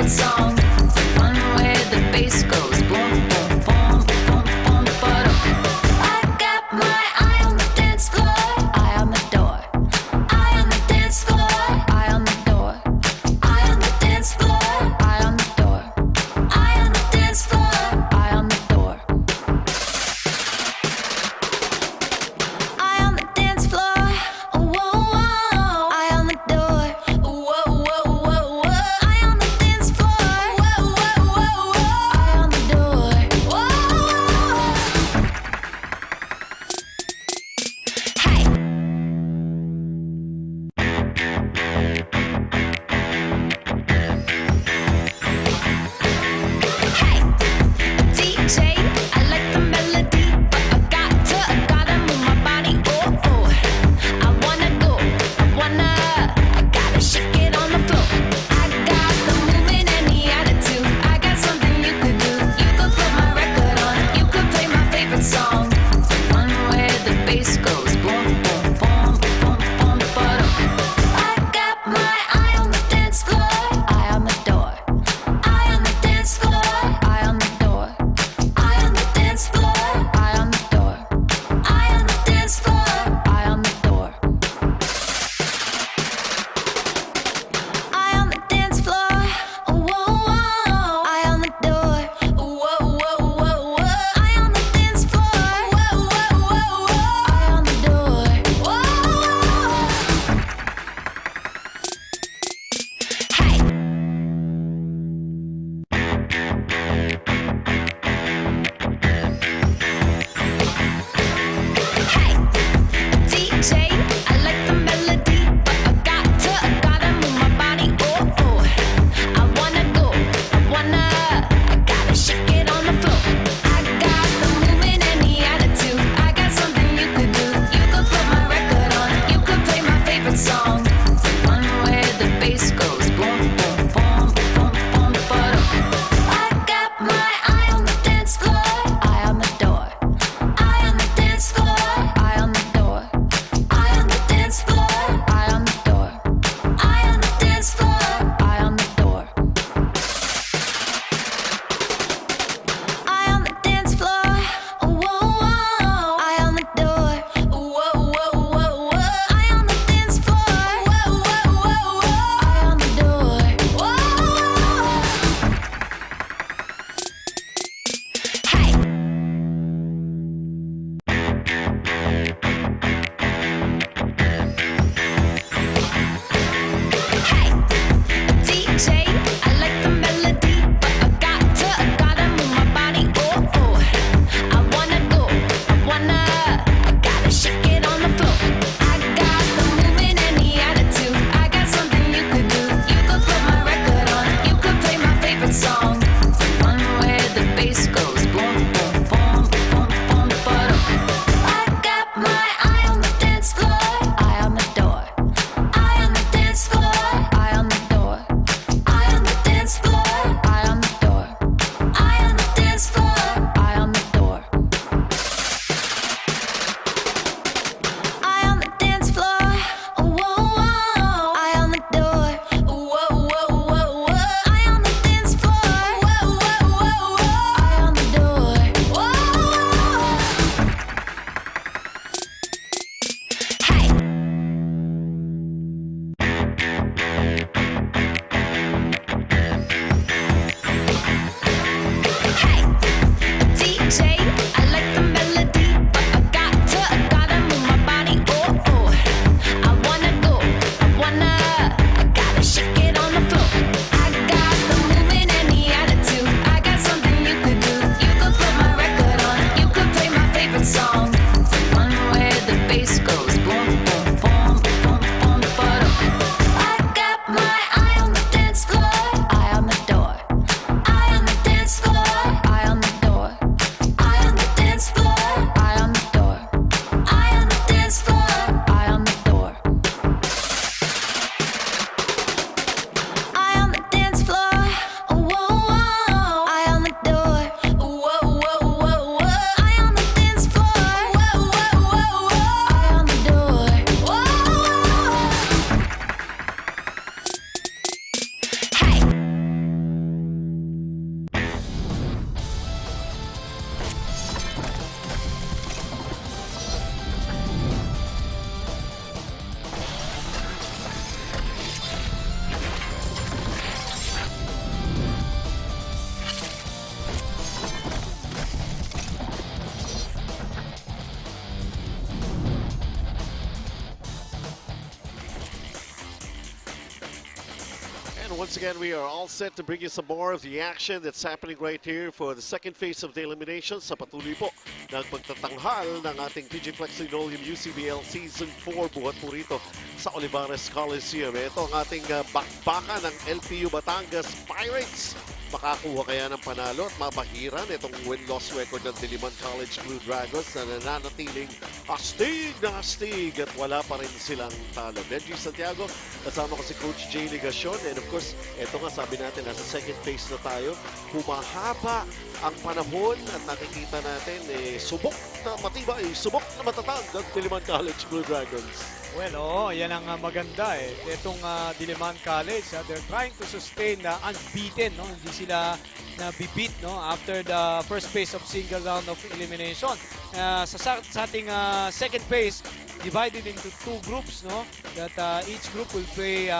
that song, the one where the bass goes boom, boom, boom, boom, boom, ba-dum. I got my eye on the dance floor, eye on the door, eye on the dance floor, eye on the door, eye on the dance floor, eye on the door, eye on the dance floor, eye on the door, eye on the dance floor, whoa, whoa, eye on the door, whoa, whoa, whoa, whoa, eye on the dance floor. again, we are all set to bring you some more of the action that's happening right here for the second phase of the elimination sa patuloy po ng pagtatanghal ng ating PG Flex Linoleum UCBL Season 4 buhat po rito sa Olivares Coliseum. Ito ang ating bakbakan ng LPU Batangas Pirates. Makakuha kaya ng panalo at mabahiran itong win-loss record ng Diliman College Blue Dragons na nananatiling astig na astig at wala pa rin silang talo. Benji Santiago, kasama ko si Coach Jay Ligacion, and of course, ito nga sabi natin, nasa second phase na tayo. Humahaba ang panahon at nakikita natin subok na matibay, subok na matatag ang Diliman College Blue Dragons. Well, yan ang maganda eh. Itong Diliman College, they're trying to sustain unbeaten, no? Hindi sila nabibit, no? After the first phase of single round of elimination. Sa ating second phase, divided into two groups, no? That each group will play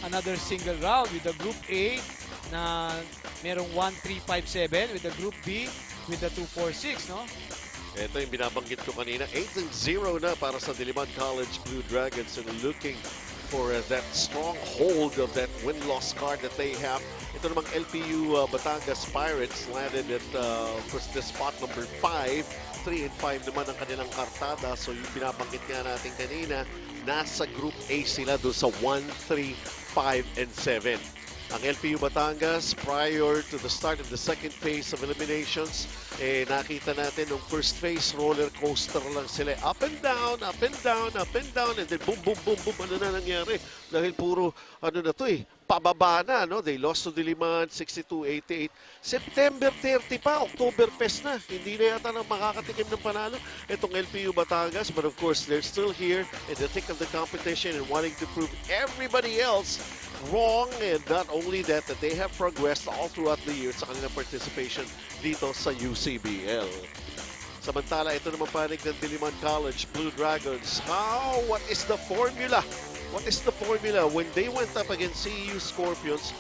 another single round with the Group A na merong 1-3-5-7, with the Group B with the 2-4-6, no? Ito yung binabanggit ko kanina, 8-0 na para sa Diliman College Blue Dragons, and looking for that strong hold of that win-loss card that they have. Ito namang LPU Batangas Pirates landed at this spot number 5. 3-5 naman ang kanilang kartada. So yung binabanggit nga natin kanina, nasa Group A sila doon sa 1-3-5-7. Ang LPU Batangas, prior to the start of the second phase of eliminations, nakita natin nung first phase, roller coaster lang sila. Up and down, up and down, up and down, and then boom, boom, boom, boom. Ano na nangyari? Dahil puro, pababa na, no? They lost to Diliman, 62-88. September 30 pa, Oktoberfest na. Hindi na yata nang makakatikim ng panalo itong LPU Batangas. But of course, they're still here in the thick of the competition and wanting to prove everybody else wrong. And not only that, that they have progressed all throughout the year sa kanilang participation dito sa UCBL. Samantala, ito naman panig ng Diliman College Blue Dragons. What is the formula? What is the formula? When they went up against CEU Scorpions,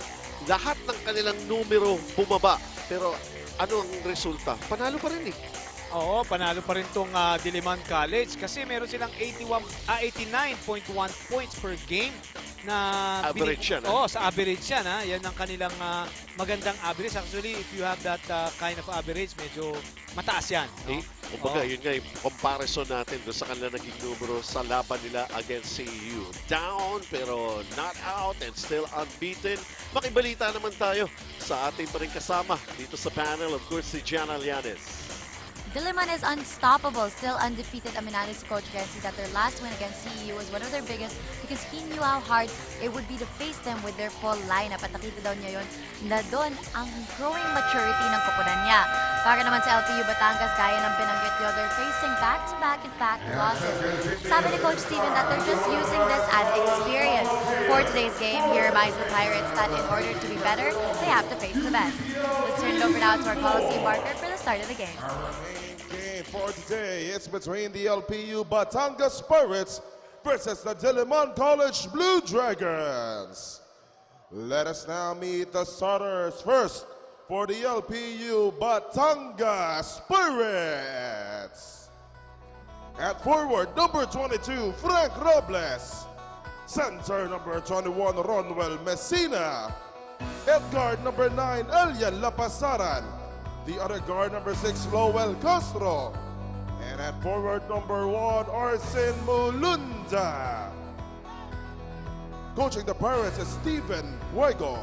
lahat ng kanilang numero bumaba. Pero ano ang resulta? Panalo pa rin eh. Oo, panalo pa rin itong Diliman College kasi meron silang 89.1 points per game na average yan. Oo, sa average yan. Yan ang kanilang magandang average. Actually, if you have that kind of average, medyo mataas yan. No? Kumbaga, yun nga yung comparison natin doon sa kanila naging numero sa laban nila against CEU. Down, pero not out and still unbeaten. Makibalita naman tayo sa ating pa rin kasama dito sa panel. Of course, si Gianna Llanes. Diliman is unstoppable, still undefeated. Aminado si Coach Renzi that their last win against CEU was one of their biggest because he knew how hard it would be to face them with their full lineup. At nakita daw niya yun na doon ang growing maturity ng koponan niya. Para naman sa LPU Batangas, gaya ng binanggit niyo, they're facing back-to-back in fact losses. Sabi ni Coach Steven that they're just using this as experience. For today's game, he reminds the Pirates that in order to be better, they have to face the best. Let's turn it over now to our Coliseum marker for the start of the game. Game for today, it's between the LPU Batangas Pirates versus the Diliman College Blue Dragons. Let us now meet the starters. First, for the LPU Batangas Pirates. At forward, number 22, Frank Robles. Center, number 21, Ronwell Messina. At guard, number 9, Elian Lapasaran. The other guard, number 6, Lowell Castro. And at forward, number 1, Arsen Mulunda. Coaching the Pirates is Steven Huego.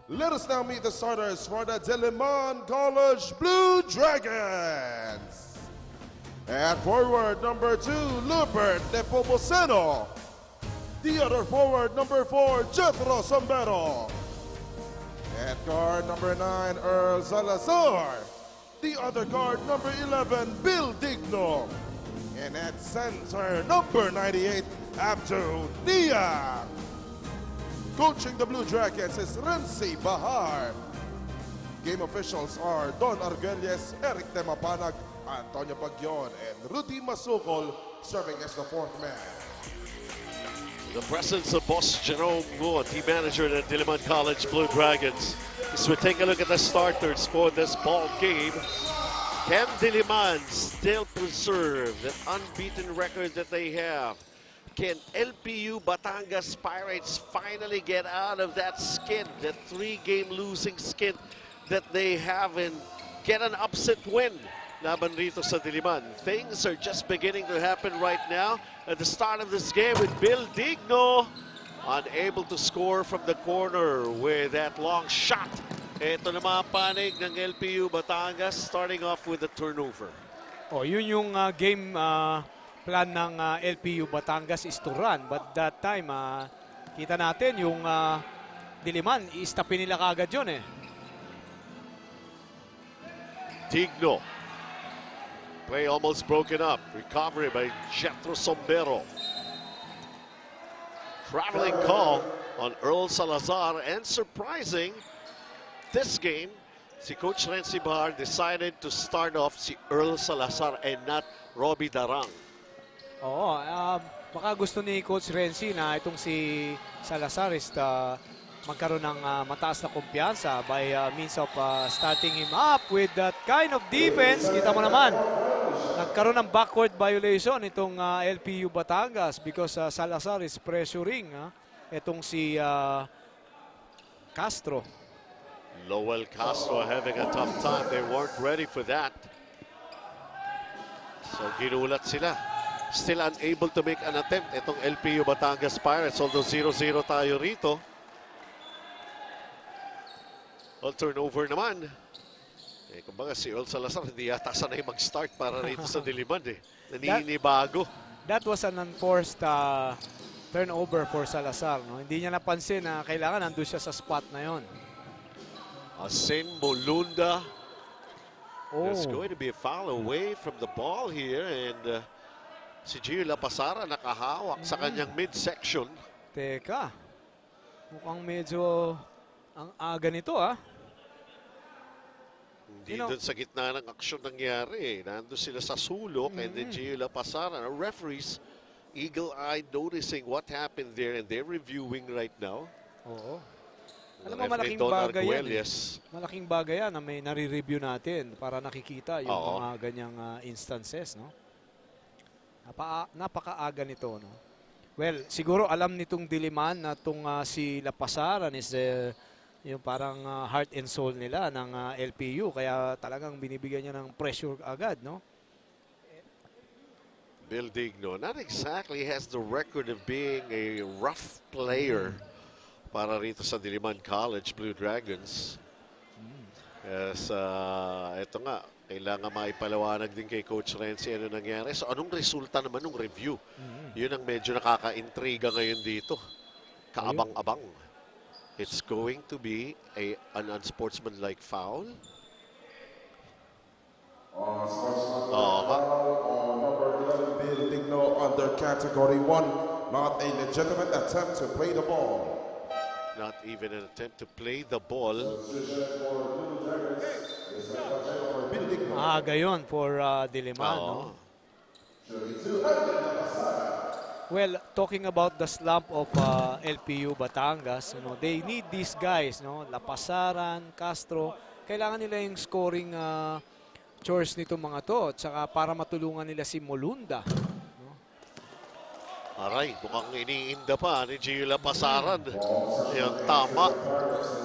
Let us now meet the starters for the Diliman College Blue Dragons. At forward, number 2, Lubert Nepomuceno. The other forward, number 4, Jethro Sombero. At guard, number 9, Earl Salazar. The other guard, number 11, Bill Digno. And at center, number 98, Abdul Nia. Coaching the Blue Dragons is Renzi Bahar. Game officials are Don Arguelles, Eric Temapanag, Antonio Bagyon, and Rudy Masukol serving as the fourth man. The presence of Boss Jerome Moore, team manager at Diliman College Blue Dragons. As we take a look at the starters for this ball game, can Diliman still preserve that unbeaten record that they have? Can LPU Batangas Pirates finally get out of that skid, that 3-game losing skid that they have, and get an upset win laban rito sa Diliman? Things are just beginning to happen right now at the start of this game with Bill Digno unable to score from the corner with that long shot. Ito na mga panig ng LPU Batangas starting off with a turnover. Oh, yun yung game plan ng LPU Batangas is to run. But that time, kita natin yung Diliman, i-stopin nila kagad yun eh. Digno. Play almost broken up. Recovery by Jetro Sombero. Traveling call on Earl Salazar, and surprising, this game, si Coach Renzi Bahar decided to start off si Earl Salazar and not Robbie Darang. Oo, baka gusto ni Coach Renzi na itong si Salazar is magkaroon ng mataas na kumpiyansa by means of starting him up with that kind of defense. Kita mo naman, nagkaroon ng backward violation itong LPU Batangas because Salazar is pressuring itong si Castro. Lowell Castro having a tough time. They weren't ready for that. So ginulat sila. Still unable to make an attempt itong LPU Batangas Pirates, although 0-0 tayo rito. Well, turnover naman. Kumbaga si Earl Salazar hindi yata sanay mag-start para rito sa Diliman eh. Naninibago. That was an unforced turnover for Salazar. No? Hindi niya napansin na kailangan nandun siya sa spot na yon. Asin Molunda. Oh. There's going to be a foul away from the ball here, and si Gio Lapasara nakahawak sa kanyang midsection. Teka, mukhang medyo ang aga nito Hindi doon sa gitna ng aksyon nangyari. Nandun sila sa sulok, and then Gio Lapasara. Referees, eagle-eyed noticing what happened there, and they're reviewing right now. Oo. Alam mo, malaking bagay yan. Malaking bagay yan na may nare-review natin para nakikita yung mga ganyang instances, no? Napakaaga nito, no? Well, siguro alam nitong Diliman na itong si Lapasaran is yung parang heart and soul nila ng LPU, kaya talagang binibigyan niya ng pressure agad, no? Bill Digno, not exactly has the record of being a rough player para rito sa Diliman College Blue Dragons. Yes, ito nga, kailangan maipalawanag din kay Coach Renzi ano nangyari. So anong resulta naman ng review? Yun ang medyo nakaka-intriga ngayon dito. Kaabang-abang. It's going to be an unsportsmanlike foul. Number 11, Bill Digno under category 1. Not a legitimate attempt to play the ball. Not even an attempt to play the ball. Aga yun for Diliman, no? Well, talking about the slump of LPU Batangas, you know, they need these guys, no? Lapasaran, Castro, kailangan nila yung scoring chores nito mga to, tsaka para matulungan nila si Molunda. Aray, mukhang iniinda pa ni Gio Lapasaran. Yung tama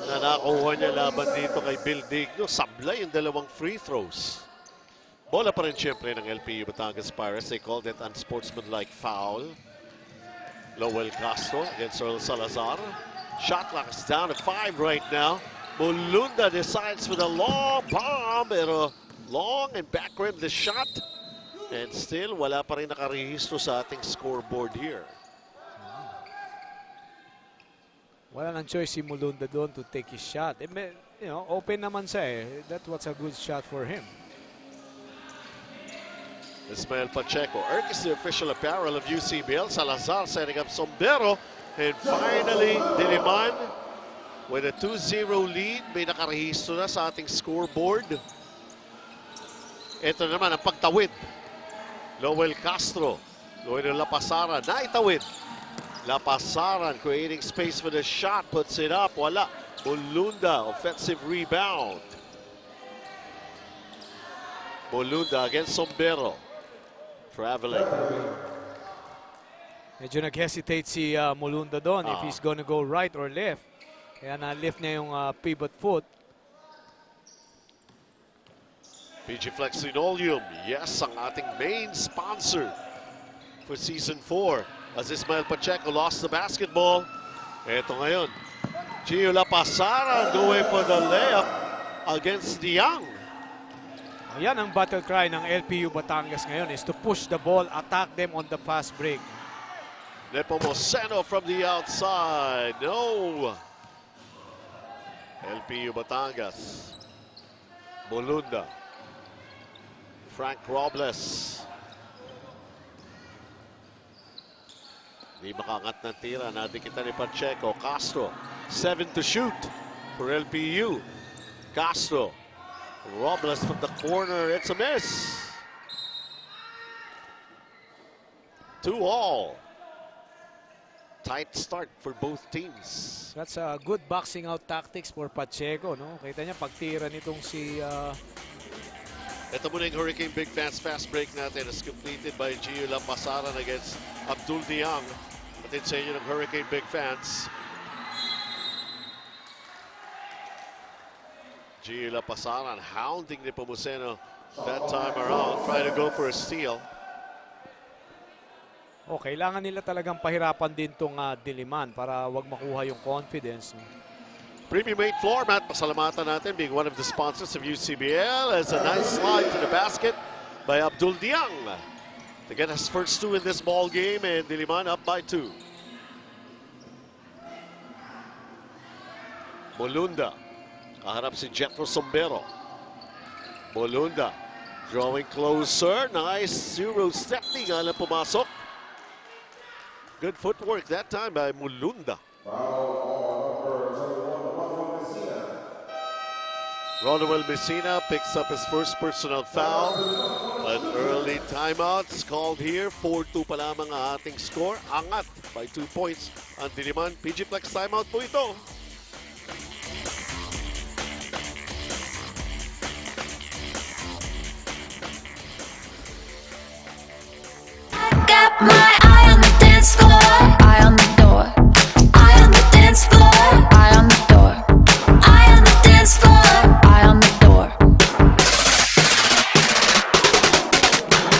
na nakuha niya laban dito kay Bill Digno. Sablay yung dalawang free throws. Bola pa rin siyempre ng LPU Batangas Pirates. They called it unsportsmanlike foul. Lowell Castro against Earl Salazar. Shot clock is down to 5 right now. Molunda decides with a long bomb. Pero long and backrim the shot. And still, wala pa rin nakarehistro sa ating scoreboard here. Wala nang choice si Molunda doon to take his shot. You know, open naman siya eh. That was a good shot for him. Ismael Pacheco. Erk is the official apparel of UCBL. Salazar setting up Sombero. And finally, Diliman with a 2-0 lead. May nakarehistro na sa ating scoreboard. Ito naman ang pagtawid. Lowell Castro going to Lapasaran. Naitawid. Lapasaran creating space for the shot. Puts it up. Wala. Molunda, offensive rebound. Molunda against Sombero. Traveling. Medyo nag-hesitate si Molunda doon if he's gonna go right or left. Kaya na-lift niya yung pivot foot. PG Flex Linoleum, yes, ang ating main sponsor for Season 4. As Ismael Pacheco lost the basketball. Ito ngayon, Gio Lapasara going for the layup against Young. Ayan ang battle cry ng LPU Batangas ngayon is to push the ball, attack them on the fast break. Nepomuceno from the outside. No. LPU Batangas. Molunda. Frank Robles. Di makangat ng tira. Nadikita ni Pacheco. Castro. 7 to shoot for LPU. Castro. Robles from the corner. It's a miss. 2-all. Tight start for both teams. That's a good boxing out tactics for Pacheco, no? Kita niya pagtira nitong si Ito muna yung Hurricane Big Fans fast break natin as completed by Gio Lapasaran against Abdul Diang. Atin sa inyo ng Hurricane Big Fans. Gio Lapasaran hounding Nepomuceno that time around, trying to go for a steal. kailangan nila talagang pahirapan din tong Diliman para wag makuha yung confidence. No? Premium 8 floor mat, pasalamatan natin being one of the sponsors of UCBL as a nice slide to the basket by Abdul Diang to get his first 2 in this ball game, and Diliman up by 2. Molunda, kaharap si Jetro Sombero. Molunda drawing closer, nice Euro stepping, alam pumasok. Good footwork that time by Molunda. Rodwell Messina picks up his first personal foul. An early timeouts called here. 4-2 pa lamang ang ating score. Angat by 2 points ang Diliman. PG Flex timeout po ito. Got my eye on the dance floor, eye on the door. Eye on the dance floor, eye on the door. Eye on the dance floor, eye on the door.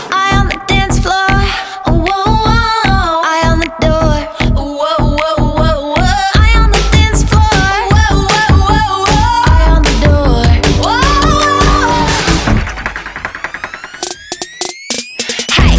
Eye on the dance floor, whoa, whoa. Eye on the door, whoa, whoa, whoa, whoa. Eye on the dance floor, whoa, whoa, whoa, whoa. Eye on the door, whoa. Hey.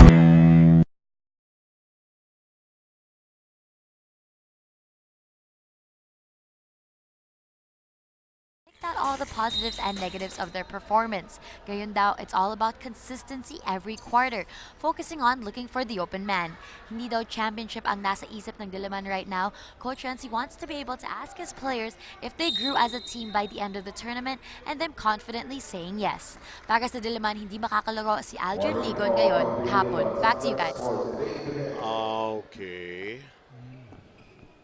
Out all the positives and negatives of their performance. Gayon daw, it's all about consistency every quarter, focusing on looking for the open man. Hindi daw championship ang nasa isip ng Diliman right now. Coach Renzi wants to be able to ask his players if they grew as a team by the end of the tournament and them confidently saying yes. Para sa Diliman, hindi makakalaro si Alger Ligon ngayon, hapon. Back to you guys. Okay.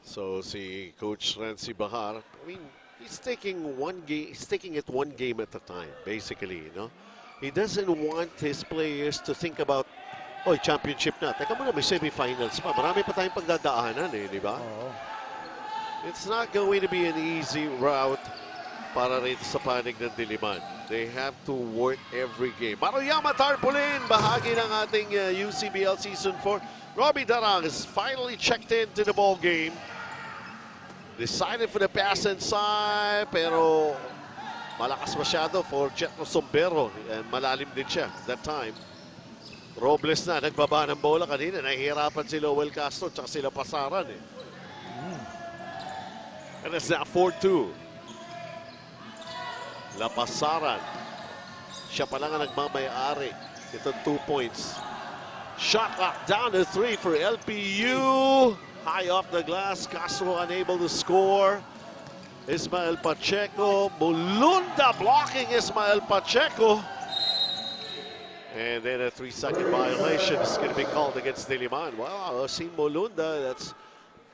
So si Coach Renzi Bahar, I mean, he's taking it one game at a time, basically, you know. He doesn't want his players to think about, oh, championship na. Teka muna, may semifinals pa. Marami pa tayong pagdadaanan eh, di ba? It's not going to be an easy route para rito sa panig ng Diliman. They have to work every game. Maruyama Tarpaulin, bahagi ng ating UCBL Season 4. Robbie Darang has finally checked into the ball game. Decided for the pass inside, pero malakas masyado for Jetro Sombero. Malalim din siya that time. Robles na, nagbaba ng bola kanina. Nahihirapan si Lowell Castro at sila Pasaran eh. And it's now 4-2. Lapasaran. Siya pa lang ang nagmamayari. Itong 2 points. Shot clock down to 3 for LPU. High off the glass, Castro unable to score. Ismael Pacheco, Molunda blocking Ismael Pacheco. And then a 3-second violation is going to be called against Diliman. Wow, see Molunda, that's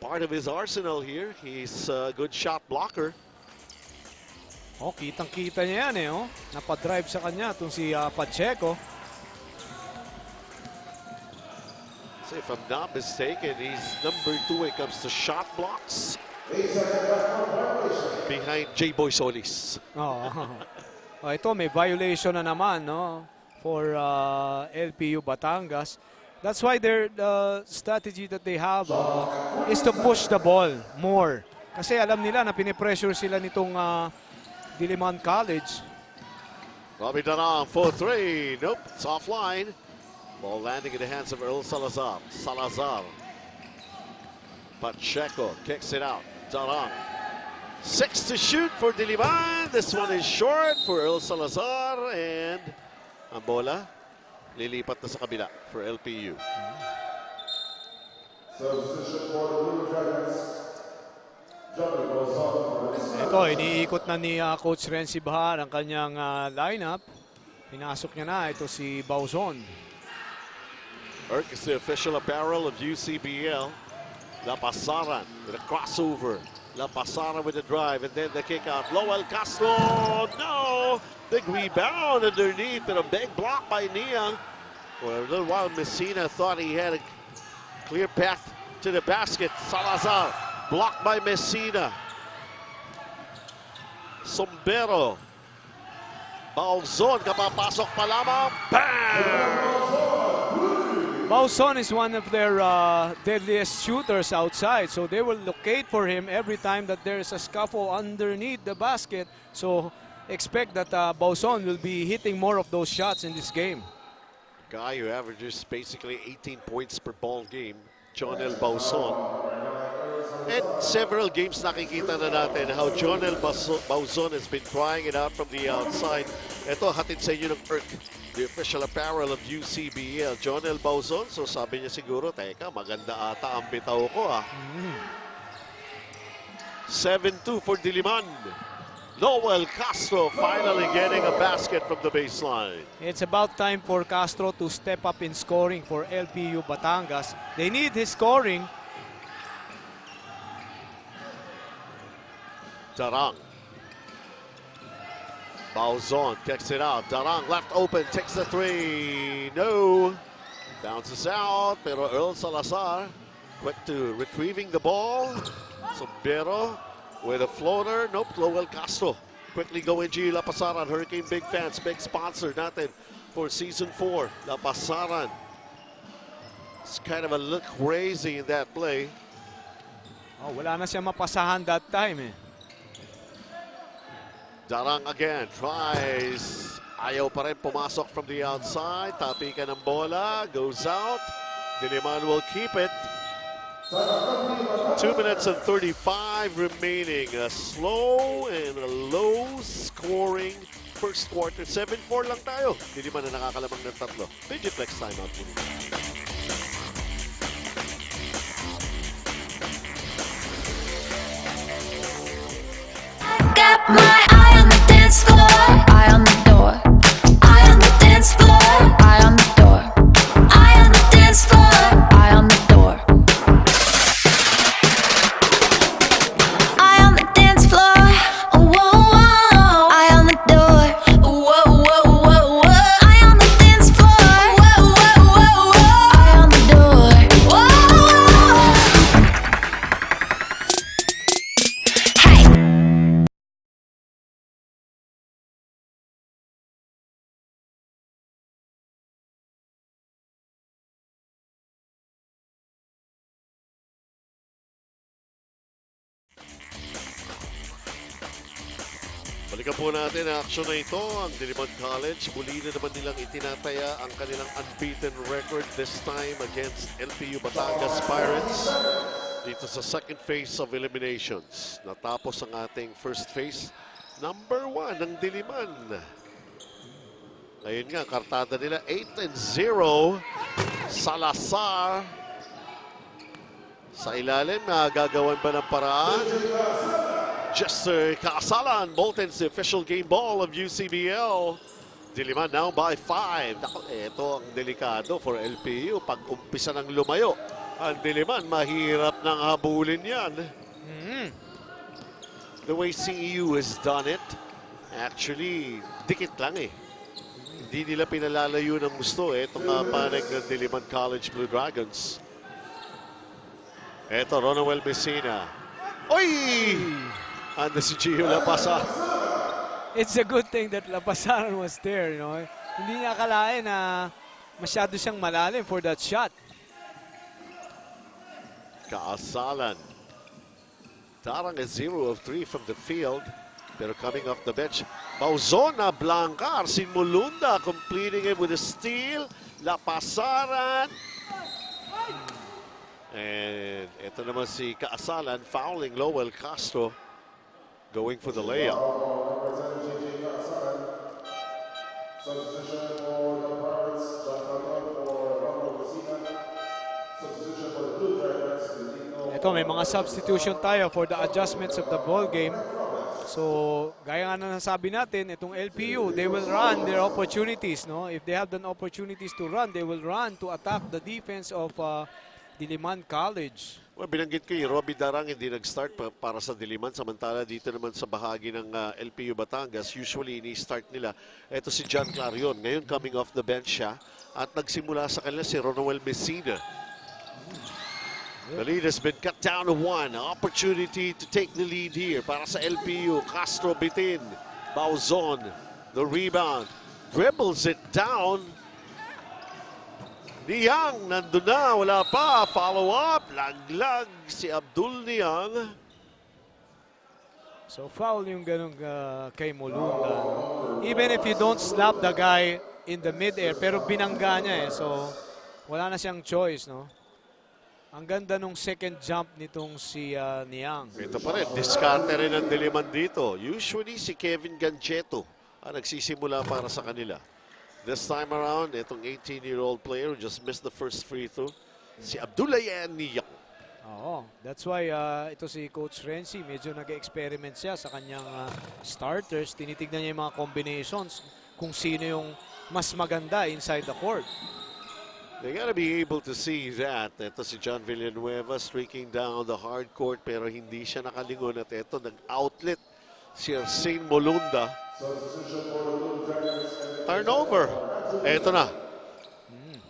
part of his arsenal here. He's a good shot blocker. Kitang-kita niya yan eh. Napadrive sa kanya itong si Pacheco. If I'm not mistaken, he's number 2 when it comes to shot blocks. Behind J-Boy Solis. Oh. Ito may violation na naman, no, for LPU Batangas. That's why the strategy that they have is to push the ball more. Kasi alam nila na pinipressure sila nitong Diliman College. Robbie Darang, 4-3. Nope, it's offline. Ball landing in the hands of Earl Salazar. Salazar. Pacheco kicks it out. Darang. 6 to shoot for Diliman. This one is short for Earl Salazar. And ang bola, lilipat na sa kabila for LPU. Substitution for the Blue Dragons. Johnny Bozon. Ito, iniikot na ni Coach Renzi Bahar ang kanyang lineup. Pinasok niya na ito si Bauzon. Erk is the official apparel of UCBL. La Pasaran with a crossover. La Pasaran with the drive and then the kick out. Lowell Castro, no! Big rebound underneath and a big block by Niang. For a little while, Messina thought he had a clear path to the basket. Salazar blocked by Messina. Sombero. Bauzon, kapapasok pa lamang. Bam! Bauzon is one of their deadliest shooters outside, so they will locate for him every time that there's a scuffle underneath the basket. So expect that Bauzon will be hitting more of those shots in this game. Guy who averages basically 18 points per ball game, Jonel Bauzon. And several games nakikita na natin how Jonel Bauzon has been trying it out from the outside. Ito, hatid sa inyo ng Erk, the official apparel of UCBL. Jonel Bauzon, so sabi niya siguro, teka, maganda ata ang bitaw ko 7-2 for Diliman. Noel Castro finally getting a basket from the baseline. It's about time for Castro to step up in scoring for LPU Batangas. They need his scoring. Darang. Bauzon kicks it out. Darang left open, takes the 3. No. Bounces out, pero Earl Salazar quick to retrieving the ball. Sombero with a floater. Nope, Lowell Castro. Quickly going G. La Pasaran, Hurricane big fans, big sponsor natin for Season 4. La Pasaran. It's kind of a look crazy in that play. Oh, wala na siya mapasahan that time eh. Darang again, tries. Ayaw pa rin pumasok from the outside. Tapikan ng bola, goes out. Diliman will keep it. 2 minutes and 35 remaining. A slow and a low scoring first quarter. 7-4 lang tayo. Diliman na nakakalamang ng 3. Digiflex timeout. Got my eye on the dance floor, eye on the door. Eye on the dance floor, eye on the door. Eye on the dance floor, eye on the door. Eye on the dance floor, whoa, whoa. Eye on the door, whoa, whoa, whoa, whoa. Eye on the dance floor, whoa, whoa, whoa, whoa. Eye on the door, whoa. Hey. Balikan po natin ang aksyon na ito. Ang Diliman College, muli na naman nilang itinataya ang kanilang unbeaten record, this time against LPU Batangas Pirates. Dito sa second phase of eliminations. Natapos ang ating first phase. Number 1 ng Diliman. Ayun nga, kartada nila 8-0. Salazar. Sa ilalim, gagawan ba ng paraan? Jester Kaasalan, Bolton's official game ball of UCBL. Diliman now by 5. Ito ang delikado for LPU. Pag umpisa ng lumayo, ang Diliman, mahirap nang habulin yan. The way CEU has done it, actually, dikit lang eh. Hindi nila pinalalayo ng gusto itong panig ng Diliman College Blue Dragons. Eto, Ronald Messina. Oy! Ando si Gio Lapasa. It's a good thing that Lapasaran was there, you know. Hindi niya akalain na masyado siyang malalim for that shot. Kaasalan. Tarang is 0 of 3 from the field. Pero coming off the bench, Bauzona, Blanca, Arsin Mulunda completing it with a steal. Lapasaran. And ito naman si Kaasalan fouling Lowell Castro going for the layup. Substitution for the Pirates, John Cotton for Ronald Messina. Substitution for the Blue Dragons, Benigno. Ito, may mga substitution tayo for the adjustments of the ball game. So, gaya nga na nasabi natin, itong LPU, they will run their opportunities, no? If they have the opportunities to run, they will run to attack the defense of Diliman College. Well, binanggit ko yung Robbie Darang hindi nag-start para sa Diliman. Samantala dito naman sa bahagi ng LPU Batangas, usually ini-start nila. Ito si John Clarion. Ngayon coming off the bench siya. At nagsimula sa kanila si Ronald Messina. The lead has been cut down to 1. Opportunity to take the lead here para sa LPU. Castro bitin. Bauzon. The rebound. Dribbles it down. Niang, nandun na, wala pa. Follow up, laglag si Abdul Niang. So foul yung ganun kay Mulunda. Even if you don't slap the guy in the mid-air, pero binangga niya eh. So wala na siyang choice, no? Ang ganda nung second jump nitong si Niang. Ito pa rin, diskarte rin ang Diliman dito. Usually si Kevin Gancheto ang nagsisimula para sa kanila. This time around, itong 18-year-old player who just missed the first free throw, si Abdoulaye Niang. Oo, that's why ito si Coach Renzi, medyo nag-experiment siya sa kanyang starters. Tinitignan niya yung mga combinations kung sino yung mas maganda inside the court. They gotta be able to see that. Ito si John Villanueva streaking down the hard court pero hindi siya nakalingon at ito nag-outlet si Arsin Molunda. Turnover. Ito na.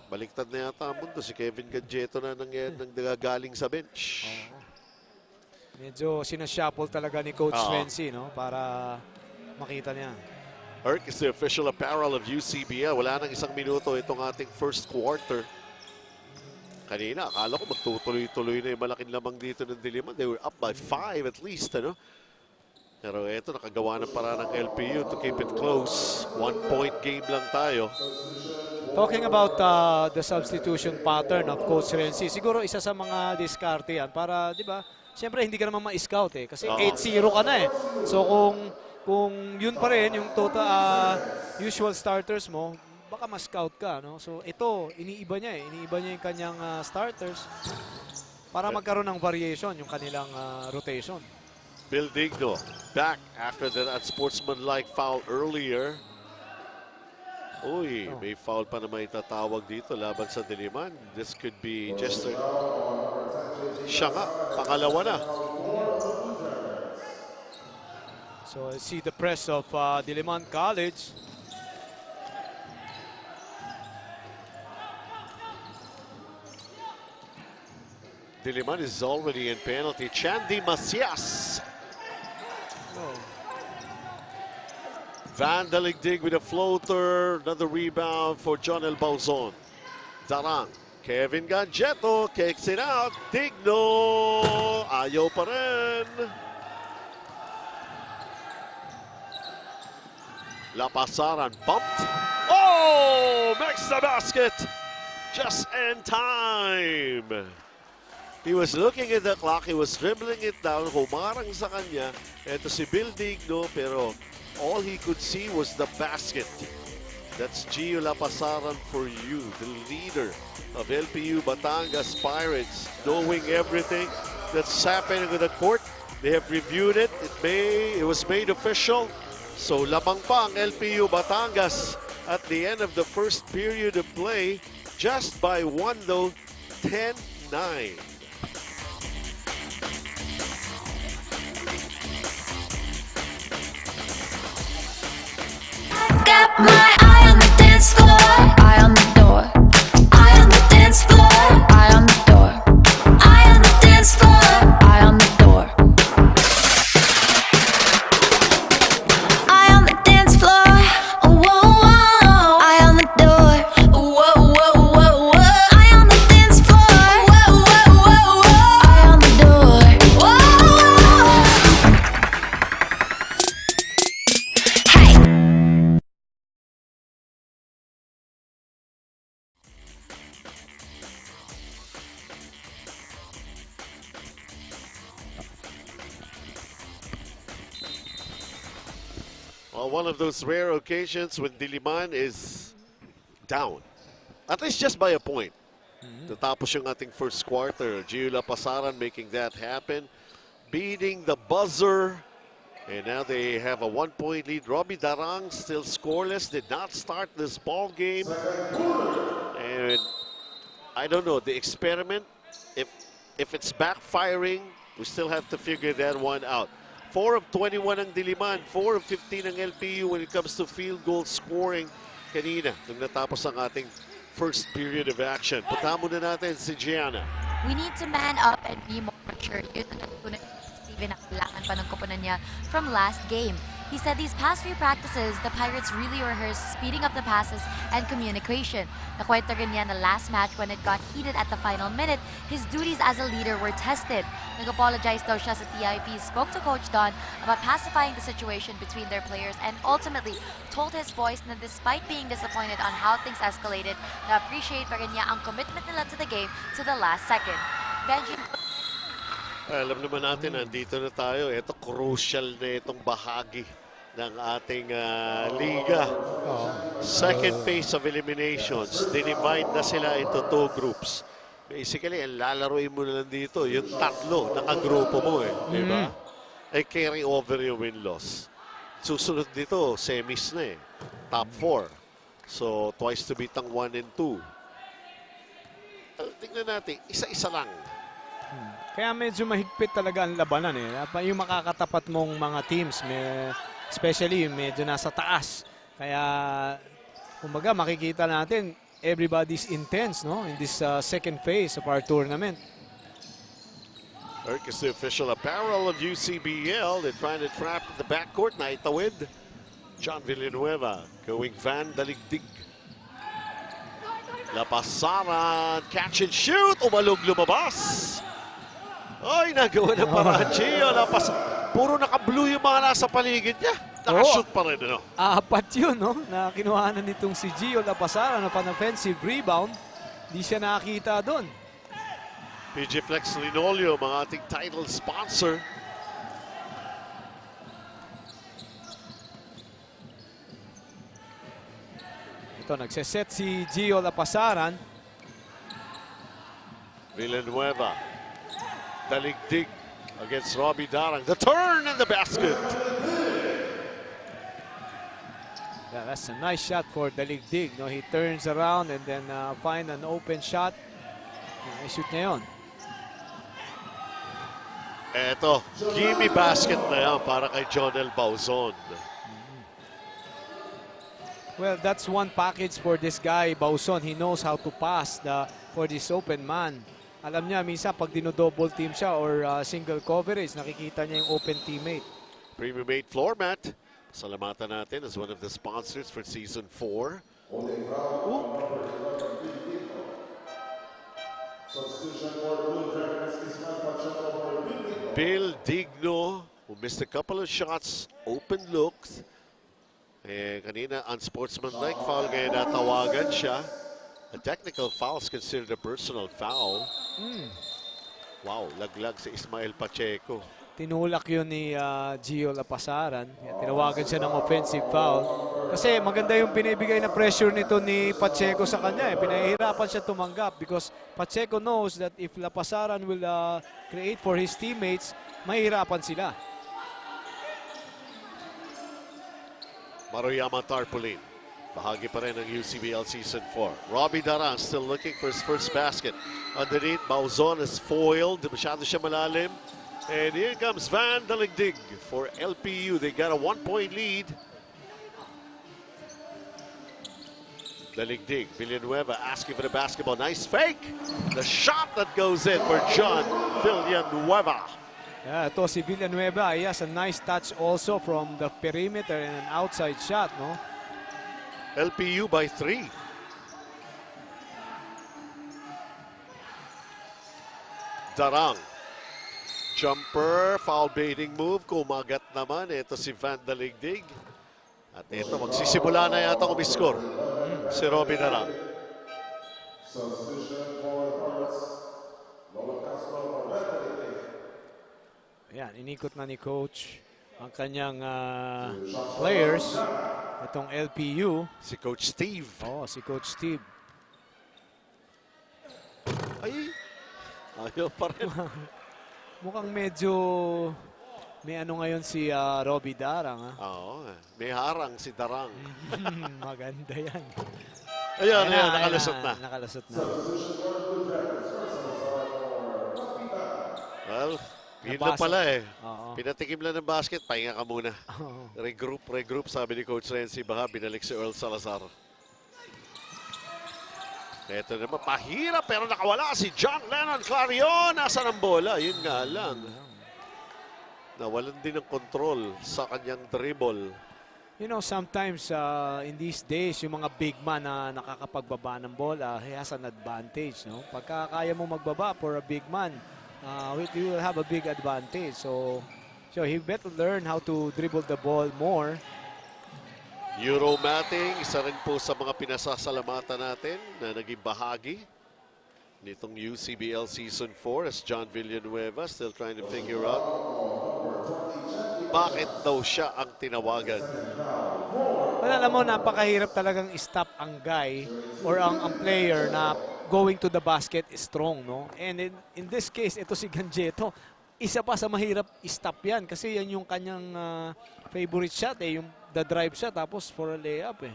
Baliktad na yata ang mundo. Si Kevin Gadgeto na nanggagaling sa bench. Medyo sinashuffle talaga ni Coach Renzi, no? Para makita niya. Erk is the official apparel of UCBL. Wala nang isang minuto itong ating first quarter. Kanina, akala ko magtutuloy-tuloy na yung malaking lamang dito ng Diliman. They were up by 5 at least, ano? Pero eto, nakagawa ng para ng LPU to keep it close. 1-point game lang tayo. Talking about the substitution pattern of Coach Renzi, siguro isa sa mga diskarte yan para, di ba, siyempre hindi ka naman ma-scout eh. Kasi 8-0 ka na eh. So kung yun pa rin, yung total usual starters mo, baka ma-scout ka, no? So ito, iniiba niya eh. Iniiba niya yung kanyang starters para magkaroon ng variation yung kanilang rotation. Bill Digno back after that unsportsmanlike foul earlier. Uy, may foul pa naman itatawag dito laban sa Diliman. This could be just a... Siya nga, pangalawa na. So I see the press of Diliman College. Diliman is already in penalty. Chandy Macias. Vandalig with a floater. Another rebound for John El Bauzon. Darang. Kevin Gancheto kicks it out. Digno. Ayaw pa rin. Lapasaran bumped. Oh! Makes the basket. Just in time. He was looking at the clock. He was dribbling it down. Humarang sa kanya. Ito si Bill Digno. Pero all he could see was the basket. That's Gio Lapasaran for you. The leader of LPU Batangas Pirates. Knowing everything that's happening on the court. They have reviewed it. It was made official. So lamang pa ang LPU Batangas at the end of the first period of play. Just by one though, 10-9. Got my eye on the Well, one of those rare occasions when Diliman is down. At least just by a point. Natapos yung ating first quarter. Gio Lapasaran making that happen. Beating the buzzer. And now they have a 1-point lead. Robbie Darang still scoreless. Did not start this ball game. And I don't know, the experiment, if it's backfiring, we still have to figure that one out. 4 of 21 ang Diliman, 4 of 15 ang LPU when it comes to field goal scoring kanina nung natapos ang ating first period of action. Puntahan muna natin si Gianna. We need to man up and be more mature. Yun ang natutunan ni Steven na kailangan pa ng koponan niya from last game. He said these past few practices, the Pirates really rehearsed speeding up the passes and communication. Nakwento rin niya na last match when it got heated at the final minute, his duties as a leader were tested. Nag-apologize daw siya sa TIP, spoke to Coach Don about pacifying the situation between their players and ultimately told his boys na despite being disappointed on how things escalated, na-appreciate pa rin niya ang commitment nila to the game to the last second. Benji, Alam naman natin, nandito na tayo. Ito, crucial na itong bahagi ng ating liga. Second phase of eliminations. Dinivide na sila into 2 groups. Basically, ang lalaroin mo na lang dito, yung tatlo, nakagrupo mo eh. Di ba? Ay carry over yung win-loss. Susunod dito, semis na eh. Top 4. So, twice to beat ang 1 and 2. Tingnan natin, isa-isa lang. Kaya medyo mahigpit talaga ang labanan eh. Yung makakatapat mong mga teams, especially medyo nasa taas. Kaya, kumbaga makikita natin, everybody's intense, no? In this second phase of our tournament. Eric is the official apparel of UCBL. They're trying to trap the backcourt. Naitawid. John Villanueva going Van Daligdig. Lapasaran, catch and shoot. Umalog lumabas. Ay, nagawa ng paraan. Gio Lapasaran. Puro naka-blue yung mga nasa paligid niya. Nakashoot pa rin, ano? 4 yun, no? Na kinuhanan nitong si Gio Lapasaran na pan-offensive rebound. Di siya nakita doon. PG Flex Linoleum, mga ating title sponsor. Ito, nagseset si Gio Lapasaran. Villanueva. Daligdig against Robbie Darang. The turn and the basket. Yeah, that's a nice shot for Daligdig. No, he turns around and then find an open shot. Shoot niya yun. Eto, gimme basket na yan para kay Jonel Bauzon. Well, that's one package for this guy, Bauzon. He knows how to pass for this open man. Alam niya, minsan pag dino-double team siya or single coverage, nakikita niya yung open teammate. Premium made floor mat. Salamatan natin as one of the sponsors for Season 4. Bill Digno, who missed a couple of shots, open looks. Kanina, unsportsmanlike foul, kaya natawagan siya. A technical foul is considered a personal foul. Wow, laglag si Ismael Pacheco. Tinulak yun ni Gio Lapasaran. Tinawagan siya ng offensive foul. Kasi maganda yung binibigay na pressure nito ni Pacheco sa kanya. Pinahihirapan siya tumanggap because Pacheco knows that if Lapasaran will create for his teammates, mahihirapan sila. Maruyama Tarpaulin. Bahagi pa rin ng UCBL Season 4. Robbie Darang still looking for his first basket. Underneath, Bauzon is foiled. Masyado siya malalim. And here comes Van Daligdig for LPU. They got a 1-point lead. Daligdig, Villanueva asking for the basketball. Nice fake. The shot that goes in for John Villanueva. Yeah, ito si Villanueva. He has a nice touch also from the perimeter and an outside shot, no? LPU by 3. Darang. Jumper, foul baiting move. Kumagat naman. Ito si Van Daligdig. At ito, magsisimula na yata umiscore. Si Robbie Darang. Ayan, inikot na ni Coach ang kanyang players. Itong LPU. Si Coach Steve. Oh, si Coach Steve. Ay, ayaw pa rin. Mukhang medyo may ano ngayon si Robbie Darang. Oo, may harang si Darang. Maganda yan. Ayan, nakalusot na. Nakalusot na. Well, yun lang pala eh. Oo. Pinatikim lang ng basket, pahinga ka muna. Oo. Regroup, sabi ni Coach Renzi. Baka binalik si Earl Salazar. Ito naman, pahirap pero nakawala si John Lennon Clarion. Nasaan ang bola? Yun nga lang. Nawalan din ng control sa kanyang dribble. You know, sometimes in these days, yung mga big man na nakakapagbaba ng bola, he has an advantage. No? Pagka kaya mo magbaba for a big man, you will have a big advantage. So he better learn how to dribble the ball more. Euro Matting, isa rin po sa mga pinasasalamatan natin na naging bahagi nitong UCBL Season 4 as John Villanueva still trying to figure out bakit daw siya ang tinawagan. Well, alam mo, napakahirap talagang stop ang guy or ang player na going to the basket is strong, no? And in this case, ito si Ganjeto, isa pa sa mahirap stop yan kasi yan yung kanyang favorite shot yung the drive shot tapos for a layup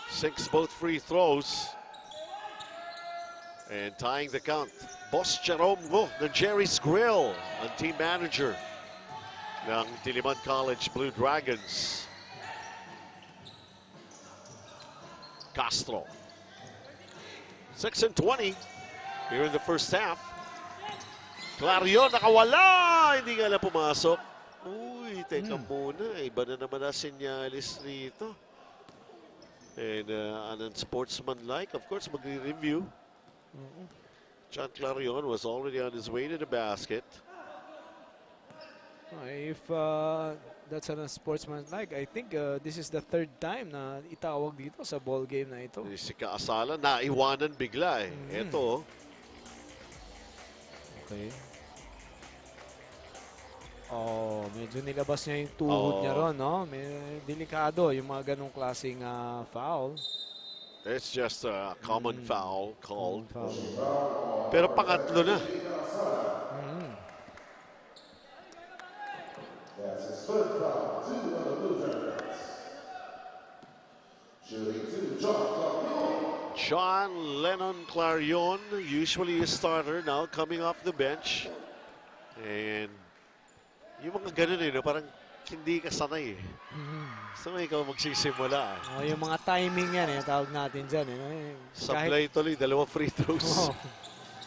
6 both free throws and tying the count. Boss Jerome Go ng Jerry's Grill ang team manager ng Diliman College Blue Dragons. Castro 6 and 20 here in the first half. Clarion nakawala, hindi nga lang pumasok. Uy, teka muna, iba na naman na sinyalis rito. And unsportsmanlike, of course, magre-review. John Clarion was already on his way to the basket. If that's an unsportsmanlike, I think this is the third time na itawag dito sa ball game na ito. Si Kaasala, naiwanan bigla eh. Ito. Okay. Oh, medyo nilabas niya yung tuhod niya ron, no? May delikado yung mga ganong klaseng foul. It's just a common foul called. Foul. Pero pangatlo na. That's his third foul. 2 on the Blue Dragons. Shooting 2, John Clarion. John Lennon Clarion, usually a starter, now coming off the bench. And yung mga ganun no? Parang hindi ka sanay eh. So ikaw magsisimula. Yung mga timing yan tawag natin dyan. Sablay tuloy, 2 free throws.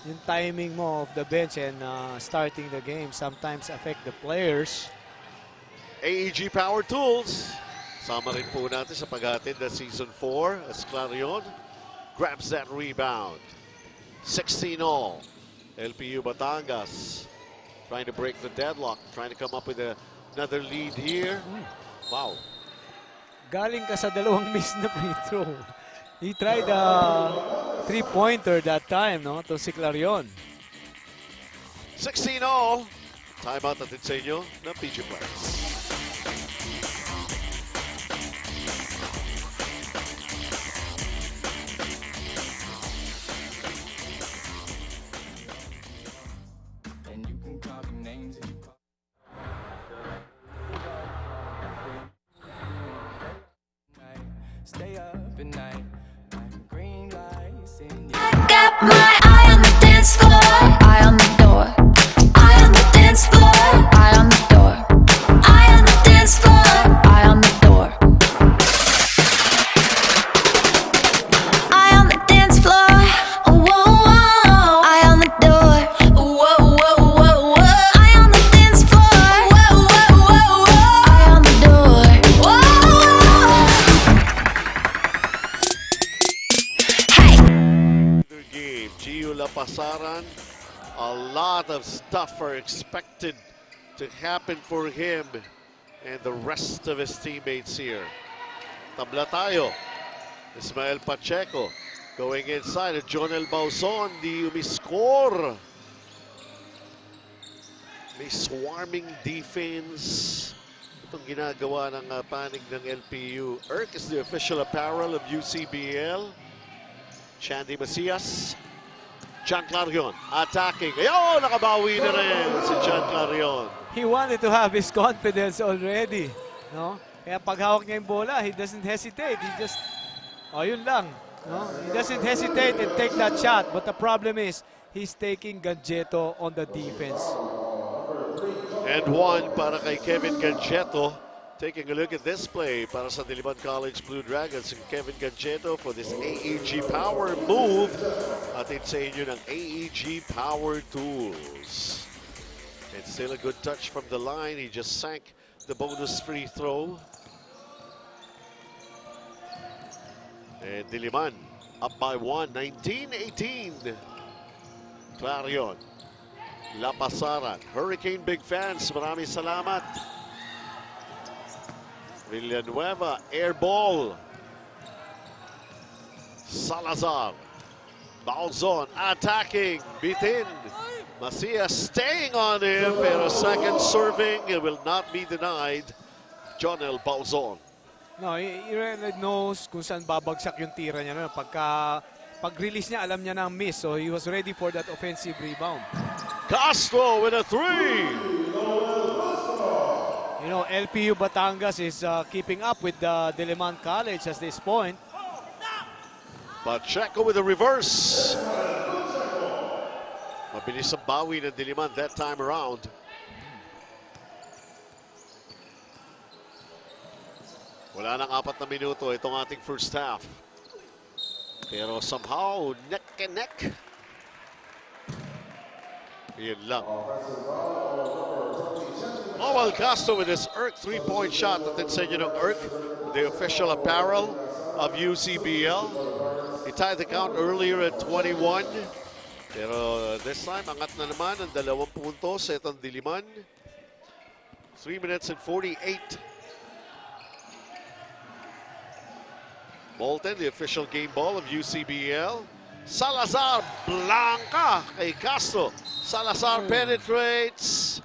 Yung timing mo of the bench and starting the game sometimes affect the players. AEG Power Tools. Sama rin po natin sa paghatid na Season 4 as Clarion grabs that rebound. 16 all. LPU Batangas trying to break the deadlock, trying to come up with another lead here. Wow. Galing ka sa dalawang miss na free throw. He tried a three-pointer that time, no? To si Clarion. 16 all. Timeout natin sa inyo ng PG Players. Stay up at night, green lights in I got my eye on the dance floor, eye on the door. Eye on the dance floor, eye on the door. Eye on the dance floor, eye on the door. Eye on the dance floor, whoa, whoa. Eye on the door, whoa, whoa, whoa, whoa. Eye on the dance floor, whoa, whoa, whoa, whoa. Eye on the door, whoa. Game, Gio Lapasaran, a lot of stuff are expected to happen for him and the rest of his teammates here. Tabla tayo. Ismael Pacheco going inside at Jonel Bauson, di umiscore. May swarming defense. Itong ginagawa ng panig ng LPU. Erk is the official apparel of UCBL. Chandy Macias. John Clarion attacking. Ayun, nakabawi na rin si John Clarion. He wanted to have his confidence already. No? Kaya pag hawak niya yung bola, he doesn't hesitate. He just, yun lang. No? He doesn't hesitate and take that shot. But the problem is, he's taking Gadgeto on the defense. And one para kay Kevin Gadgeto. Taking a look at this play para sa Diliman College Blue Dragons and Kevin Gadgeto for this AEG Power move. Atin sa inyo ng AEG Power Tools. It's still a good touch from the line. He just sank the bonus free throw. And Diliman up by 1, 19-18. Clarion, Lapasaran, Hurricane Big Fans, maraming salamat. Villanueva, air ball. Salazar, Balzon attacking, bitin. Macias staying on him, pero second serving, it will not be denied. Jonel Balzon. No, he really knows kung saan babagsak yung tira niya. No? Pag-release niya, alam niya na ang miss. So he was ready for that offensive rebound. Castro with a three. You know, LPU Batangas is keeping up with Diliman College at this point. Pacheco with a reverse. Mabilis ang bawi ng Diliman that time around. Wala nang 4 na minuto itong ating first half. Pero somehow, neck and neck. Yun lang. Noel Castro with his Erk three-point shot. Atin sa inyo ng Erk, the official apparel of UCBL. He tied the count earlier at 21. Pero this time, angat na naman ang 2 puntos sa itong Diliman. 3 minutes and 48. Bolton, the official game ball of UCBL. Salazar, Blanca kay Castro. Salazar penetrates.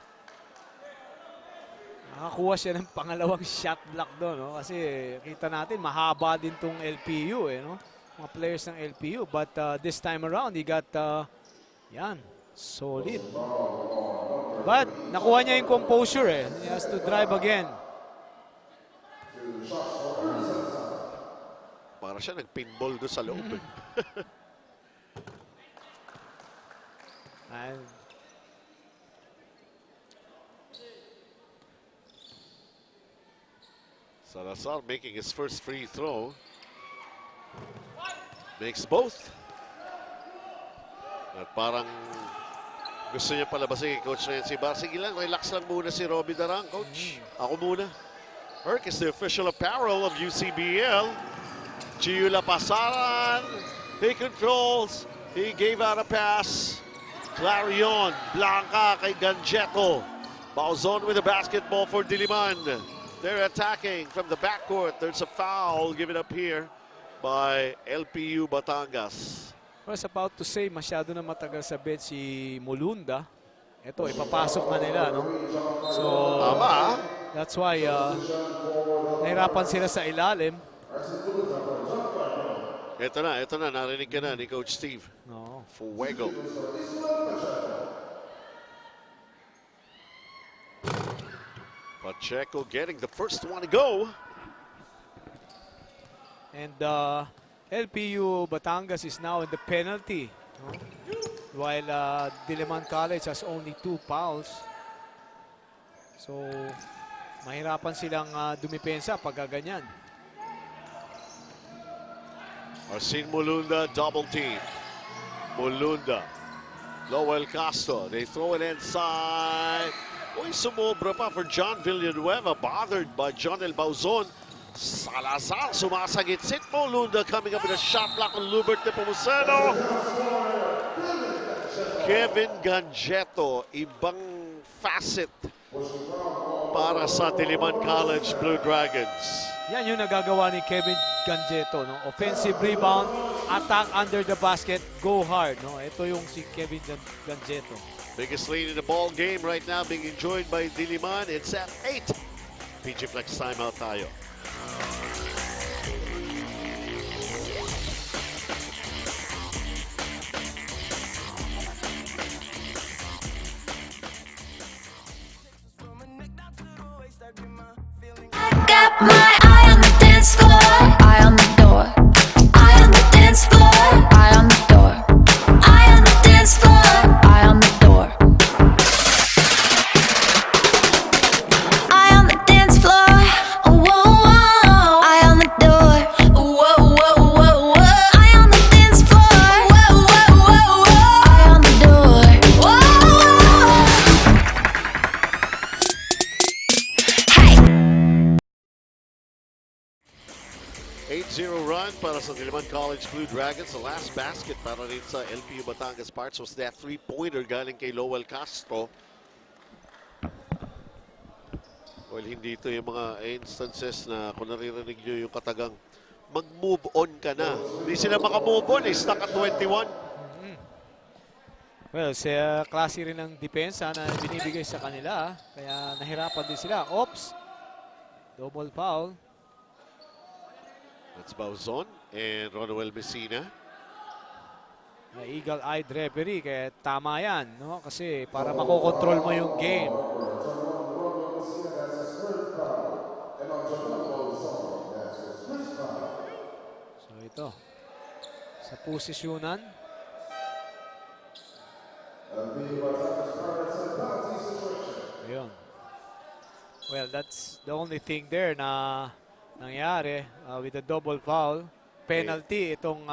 Nakakuha siya ng pangalawang shot block doon. No? Kasi kita natin, mahaba din tong LPU. No? Mga players ng LPU. But this time around, he got, yan, solid. But nakuha niya yung composure. He has to drive again. Para siya nag-pinball doon sa loob. And Salazar making his first free throw. Makes both. At parang gusto niya palabasin kay Coach Nancy Bar. Sige lang, relax lang muna si Robby Darang, Coach. Ako muna. Erk is the official apparel of UCBL. Gio Lapasaran, he controls. He gave out a pass. Clarion, Blanca kay Gadgeto. Balzon with the basketball for Diliman. They're attacking from the backcourt. There's a foul given up here by LPU Batangas. I was about to say, masyado na matagal sa bench si Mulunda. Ito, ipapasok na nila, no? So, Tama. that's why nahirapan sila sa ilalim. Ito na, narinig ka na ni Coach Steve. No. Fuego. Pacheco getting the first one to go. And LPU Batangas is now in the penalty. No? While Diliman College has only 2 fouls. So, mahirapan silang dumipensa pag ganyan. Arsin Mulunda double team. Mulunda. Lowell Castro. They throw it inside. Uy, sumobra pa for John Villanueva. Bothered by Jonel Balzon. Salazar sumasagit-sit. Mulunda coming up with a shot block on Lubert Nepomuceno. Kevin Gadgeto. Ibang facet para sa Diliman College Blue Dragons. Yan yung nagagawa ni Kevin Gadgeto, no? Offensive rebound, attack under the basket, go hard, no? Ito yung si Kevin Gadgeto. Biggest lead in the ball game right now being enjoyed by Diliman. It's at 8. PG Flex timeout tayo. I got my eye on the dance floor, eye on the door. Eye on the dance floor, eye on the door. Eye on the dance floor, eye on the door. Eye on the dance floor, whoa, whoa. Eye on the door, whoa, whoa, whoa, whoa. Eye on the dance floor, whoa, whoa, whoa, whoa. Eye on the door, whoa. Hey. 8-0 run para sa Diliman College Blue Dragons. The last basket para rin sa LPU Batangas Parts was that three-pointer galing kay Lowell Castro. Well, hindi ito yung mga instances na kung naririnig nyo yung katagang mag-move on ka na. Hindi sila makamove on, stuck at 21. Well, sa klase rin ng depensa na binibigay sa kanila, kaya nahirapan din sila. Oops! Double foul. That's Bauzon and Ronald Messina. Eagle-eyed referee, kaya tama yan, no? Kasi para makokontrol mo yung game. So ito, sa posisyonan. Ayun. Well, that's the only thing there na nangyari with the double foul. Penalty itong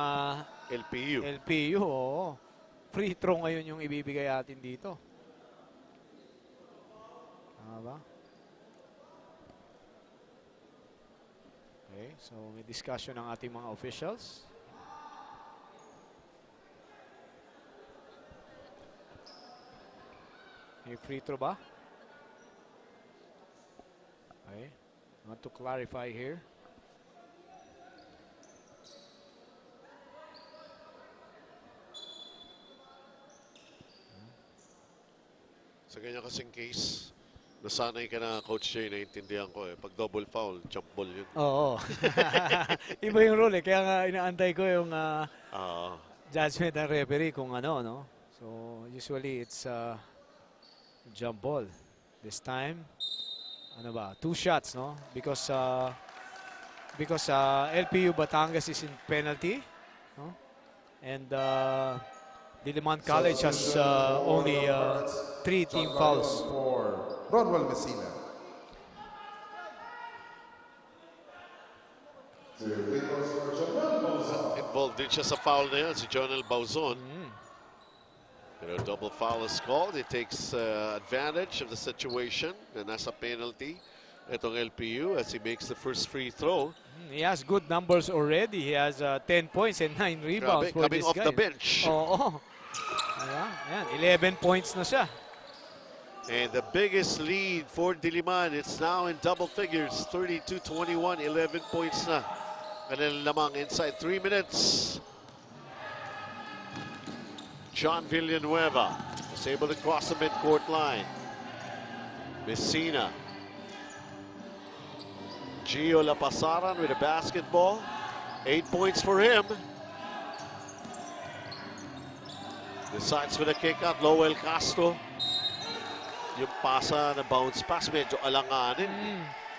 LPU. LPU. Oo. Free throw ngayon yung ibibigay natin dito. Tama ba? Okay, so may discussion ng ating mga officials. May free throw ba? Okay. I want to clarify here. Sa ganyan kasing case, nasanay ka na, Coach Jay, naiintindihan ko eh. Pag double foul, jump ball yun. Oo. Iba yung rule eh. Kaya nga inaantay ko yung judgment ng referee kung ano, no? So, usually it's jump ball. This time, ano ba? 2 shots, no? Because LPU Batangas is in penalty, no? And Diliman College has only 3 team fouls. For Ronald Messina. Involved din siya sa foul na yan, si Jonel Bauzon. Pero double foul is called. He takes advantage of the situation na nasa penalty. Itong LPU as he makes the first free throw. He has good numbers already. He has 10 points and 9 rebounds for coming this off guy. the bench. Oo. Ayan, 11 points na siya. And the biggest lead for Diliman, it's now in double figures, 32-21, 11 points na. Kanilang lamang inside 3 minutes. John Villanueva is able to cross the midcourt line. Messina. Gio Lapasaran with a basketball. 8 points for him. Decides for the kick out, Lowell Castro. Yung pasa na bounce pass, medyo alanganin.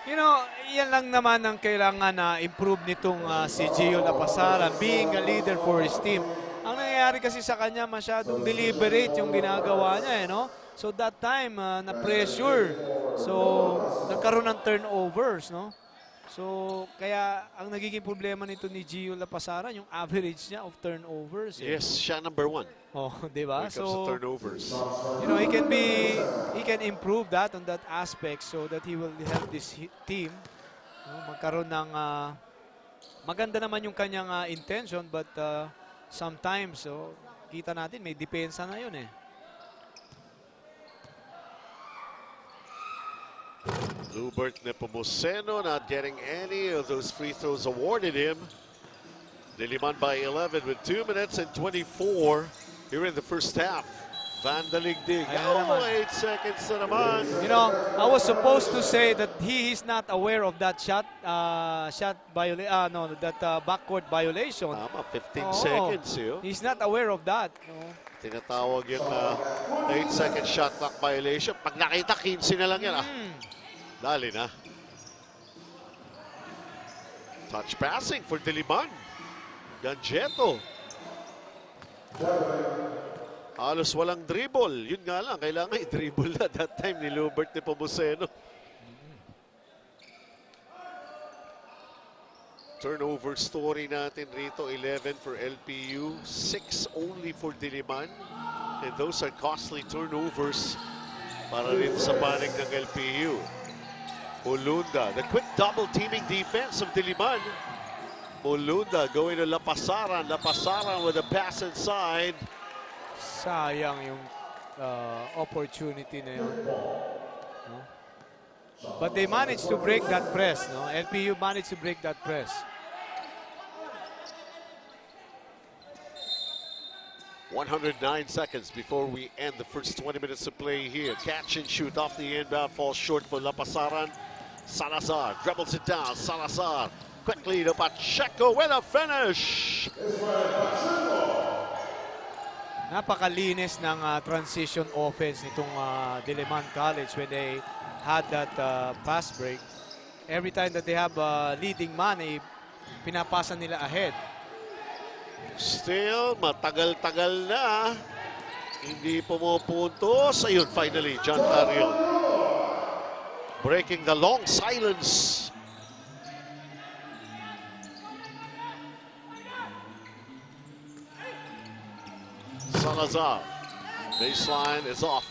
You know, yan lang naman ang kailangan na improve nitong si Gio Lapasaran, being a leader for his team. Ang nangyayari kasi sa kanya, masyadong deliberate yung ginagawa niya, eh, no? So that time, na-pressure. So, nagkaroon ng turnovers, no? So, kaya ang nagiging problema nito ni Gio Lapasaran, yung average niya of turnovers. Eh. Yes, siya number 1. Oh, di ba? When it comes to turnovers. You know, he can improve that on that aspect so that he will help this team. No, magkaroon ng maganda naman yung kanyang intention, but sometimes, so, kita natin may depensa na yun eh. Lubert Nepomuceno not getting any of those free throws awarded him. Diliman by 11 with 2 minutes and 24 here in the first half. Vandaligdig. Ayan naman. 8 seconds na naman. You know, I was supposed to say that he is not aware of that backcourt violation. Tama, 15 Oo. seconds. He's not aware of that. Tinatawag yung 8-second shot clock violation. Pag nakita, 15 na lang yan. Dali na. Touch passing for Diliman. Ganjeto. Halos walang dribble. Yun nga lang, kailangan i-dribble na that time ni Lubert Nepomuceno. Turnover story natin rito, 11 for LPU, 6 only for Diliman. And those are costly turnovers para rin sa panig ng LPU. Olunda, the quick double teaming defense of Diliman. Olunda going to Lapasaran. Lapasaran with a pass inside. Sayang yung opportunity na yun. No? But they managed to break that press. No? LPU managed to break that press. 109 seconds before we end the first 20 minutes of play here. Catch and shoot off the inbound, falls short for Lapasaran. Salazar dribbles it down. Salazar quickly to Pacheco with a finish. Napakalinis ng transition offense nitong Diliman College when they had that pass break. Every time that they have a leading man, pinapasa nila ahead. Still, matagal-tagal na. Hindi pumupuntos. Ayun, finally, John Clarion. Breaking the long silence. Salazar. Baseline is off.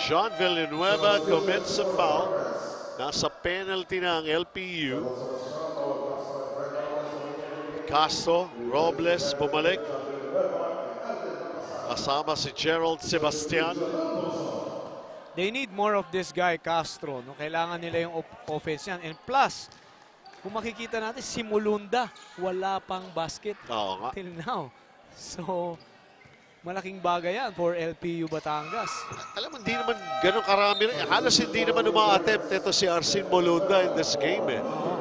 John Villanueva commits a foul. Nasa penalty na ang LPU. Castro, Robles, bumalik. Kasama si Gerald Sebastian. They need more of this guy, Castro. No? Kailangan nila yung offense yan. And plus, kung makikita natin, si Mulunda, wala pang basket till now. So, malaking bagay yan for LPU Batangas. Alam mo, hindi naman ganun karami. Halos hindi naman uma-attempt ito si Arsin Molunda in this game.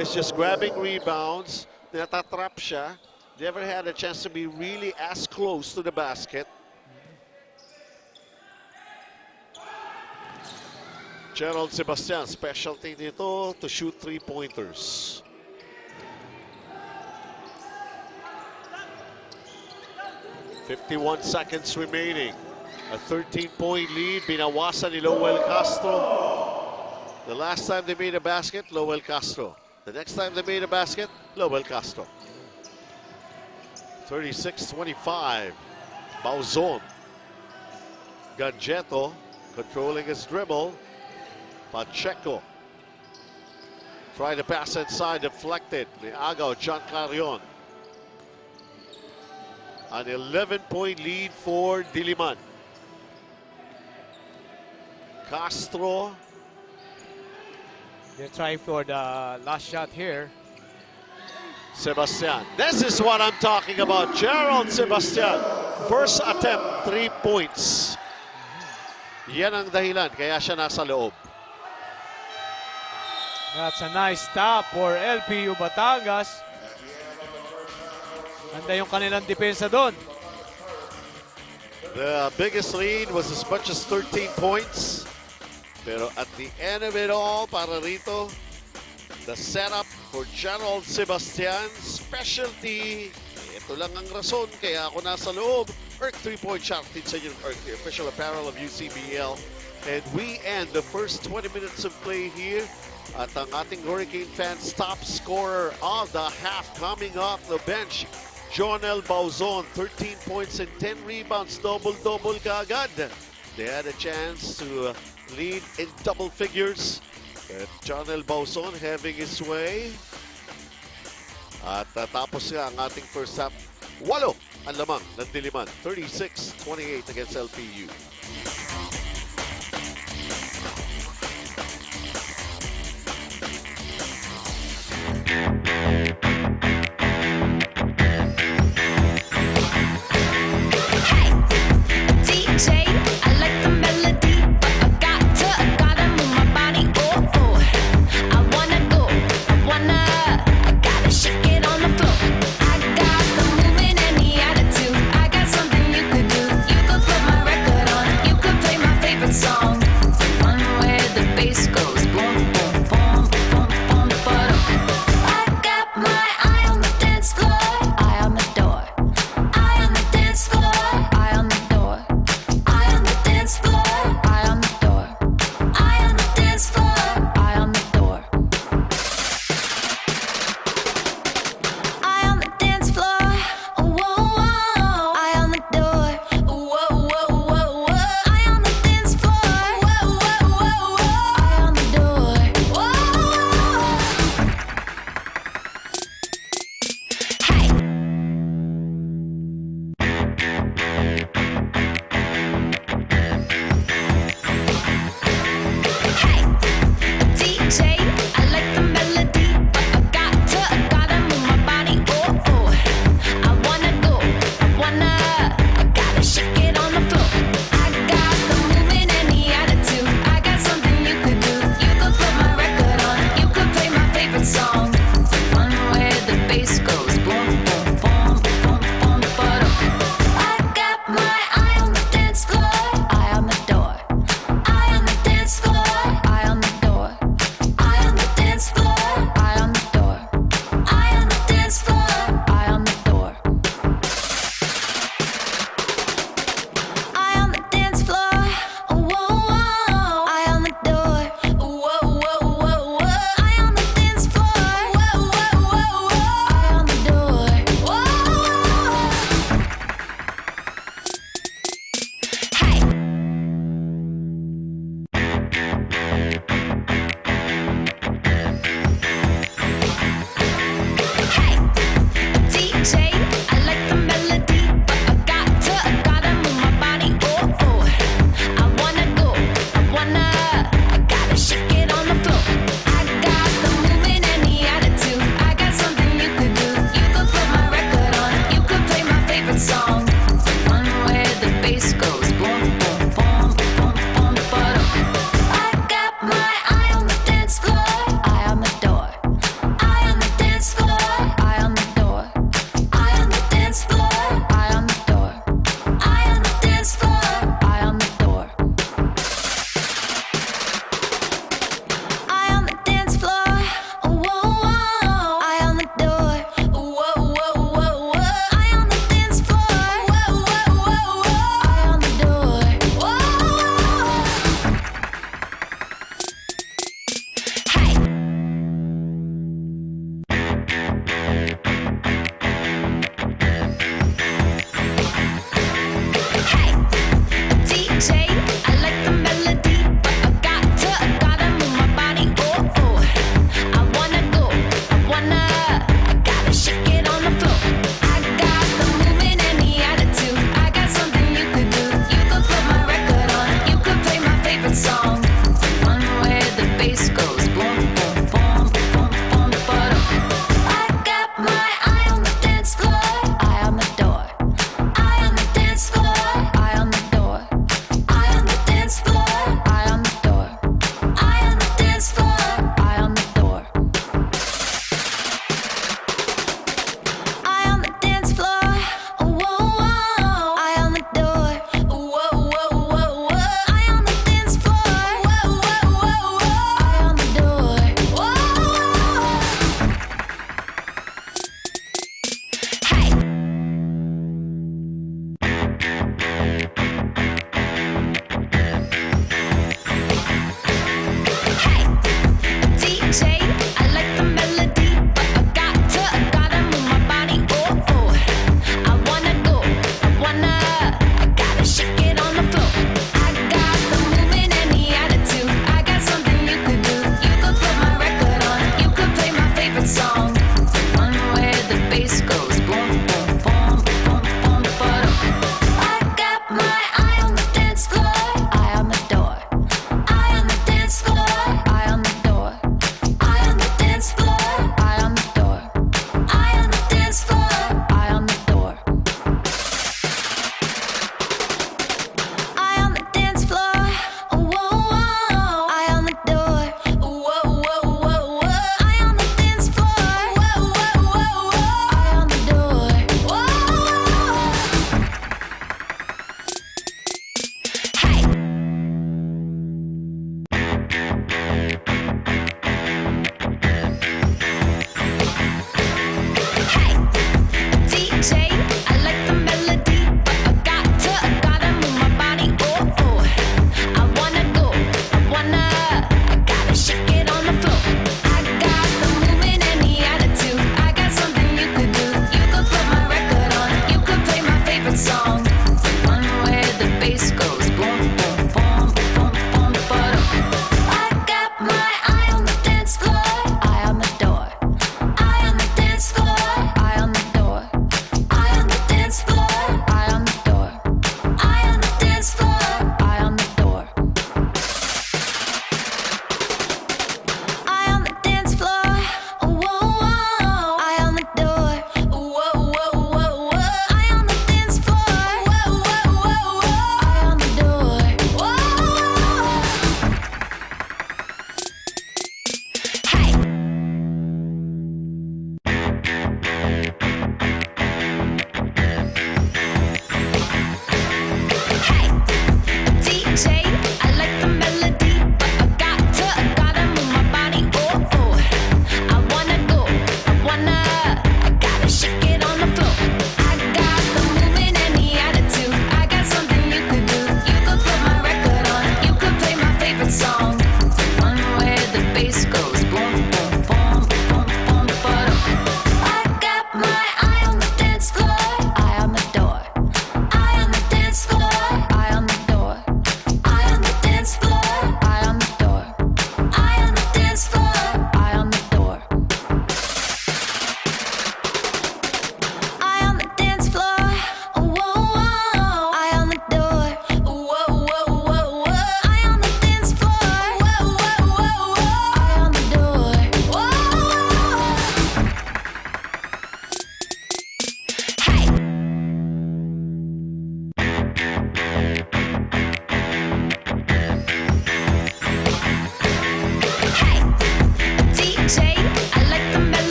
It's just grabbing rebounds. Natatrap siya. Never had a chance to be really as close to the basket. Gerald Sebastian, specialty nito to shoot three-pointers. .51 seconds remaining. A 13-point lead. Binawasan ni Lowell Castro. The last time they made a basket, Lowell Castro. The next time they made a basket, Lowell Castro. 36-25. Bauzon. Ganjeto controlling his dribble. Pacheco. Trying to pass inside, deflected. Niagaw, John Clarion. An 11-point lead for Diliman. Castro. They're trying for the last shot here. Sebastian. This is what I'm talking about. Gerald Sebastian. First attempt, 3 points. Yan ang dahilan, kaya siya nasa loob. That's a nice stop for LPU Batangas. Handa yung kanilang depensa doon. The biggest lead was as much as 13 points. Pero at the end of it all, para rito, the setup for Gerald Sebastian, specialty. Ito lang ang rason kaya ako nasa loob. Erk 3-point shot din sa inyo, Erk, the official apparel of UCBL. And we end the first 20 minutes of play here. At ang ating Hurricane fans top scorer of the half coming off the bench, Jonel Bauzon, 13 points and 10 rebounds, double-double kaagad. They had a chance to lead in double figures. But Jonel Bauzon having his way. At tapos nga ang ating first half, 8 ang lamang ng Diliman, 36-28 against LPU.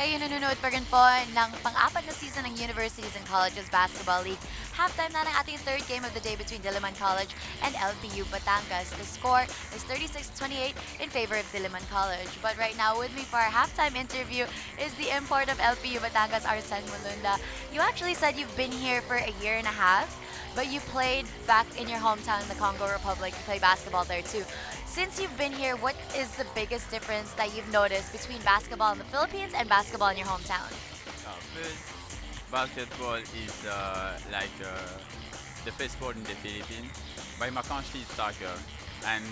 Kayo nanonood pa rin po ng pang-apat na season ng Universities and Colleges Basketball League. Halftime na ng ating third game of the day between Diliman College and LPU Batangas. The score is 36-28 in favor of Diliman College. But right now with me for our halftime interview is the import of LPU Batangas, Arsene Mulunda. You actually said you've been here for a year and a half, but you played back in your hometown in the Congo Republic. You play basketball there too. Since you've been here, what is the biggest difference that you've noticed between basketball in the Philippines and basketball in your hometown? First, basketball is the first sport in the Philippines. By my country, it's soccer. And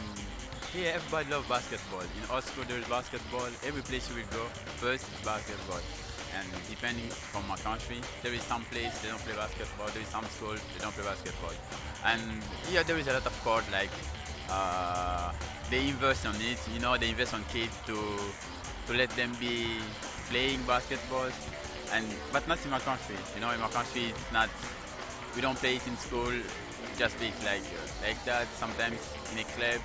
here, everybody loves basketball. In our school, there's basketball. Every place you will go, first is basketball. And depending from my country, there is some place they don't play basketball. There is some school they don't play basketball. And here, there is a lot of court they invest on it. You know, they invest on kids to let them be playing basketball. But not in my country. You know, in my country, it's not. We don't play it in school. Just play it like that. Sometimes in a club,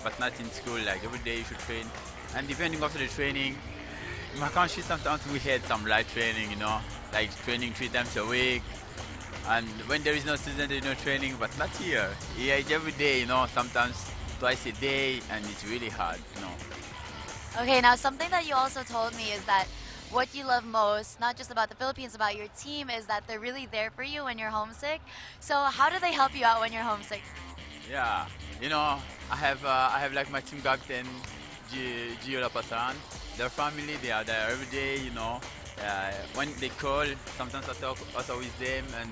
but not in school. Like every day you should train. And depending on the training, in my country sometimes we had some light training. You know, like training 3 times a week. And when there is no season, there is no training. But not here. Here it's every day. You know, sometimes twice a day, and it's really hard. You know. Okay, now something that you also told me is that what you love most, not just about the Philippines, about your team, is that they're really there for you when you're homesick. So how do they help you out when you're homesick? Yeah, you know, I have like my team captain, Gio Lapasan. Their family, they are there every day. You know, when they call, sometimes I talk also with them, and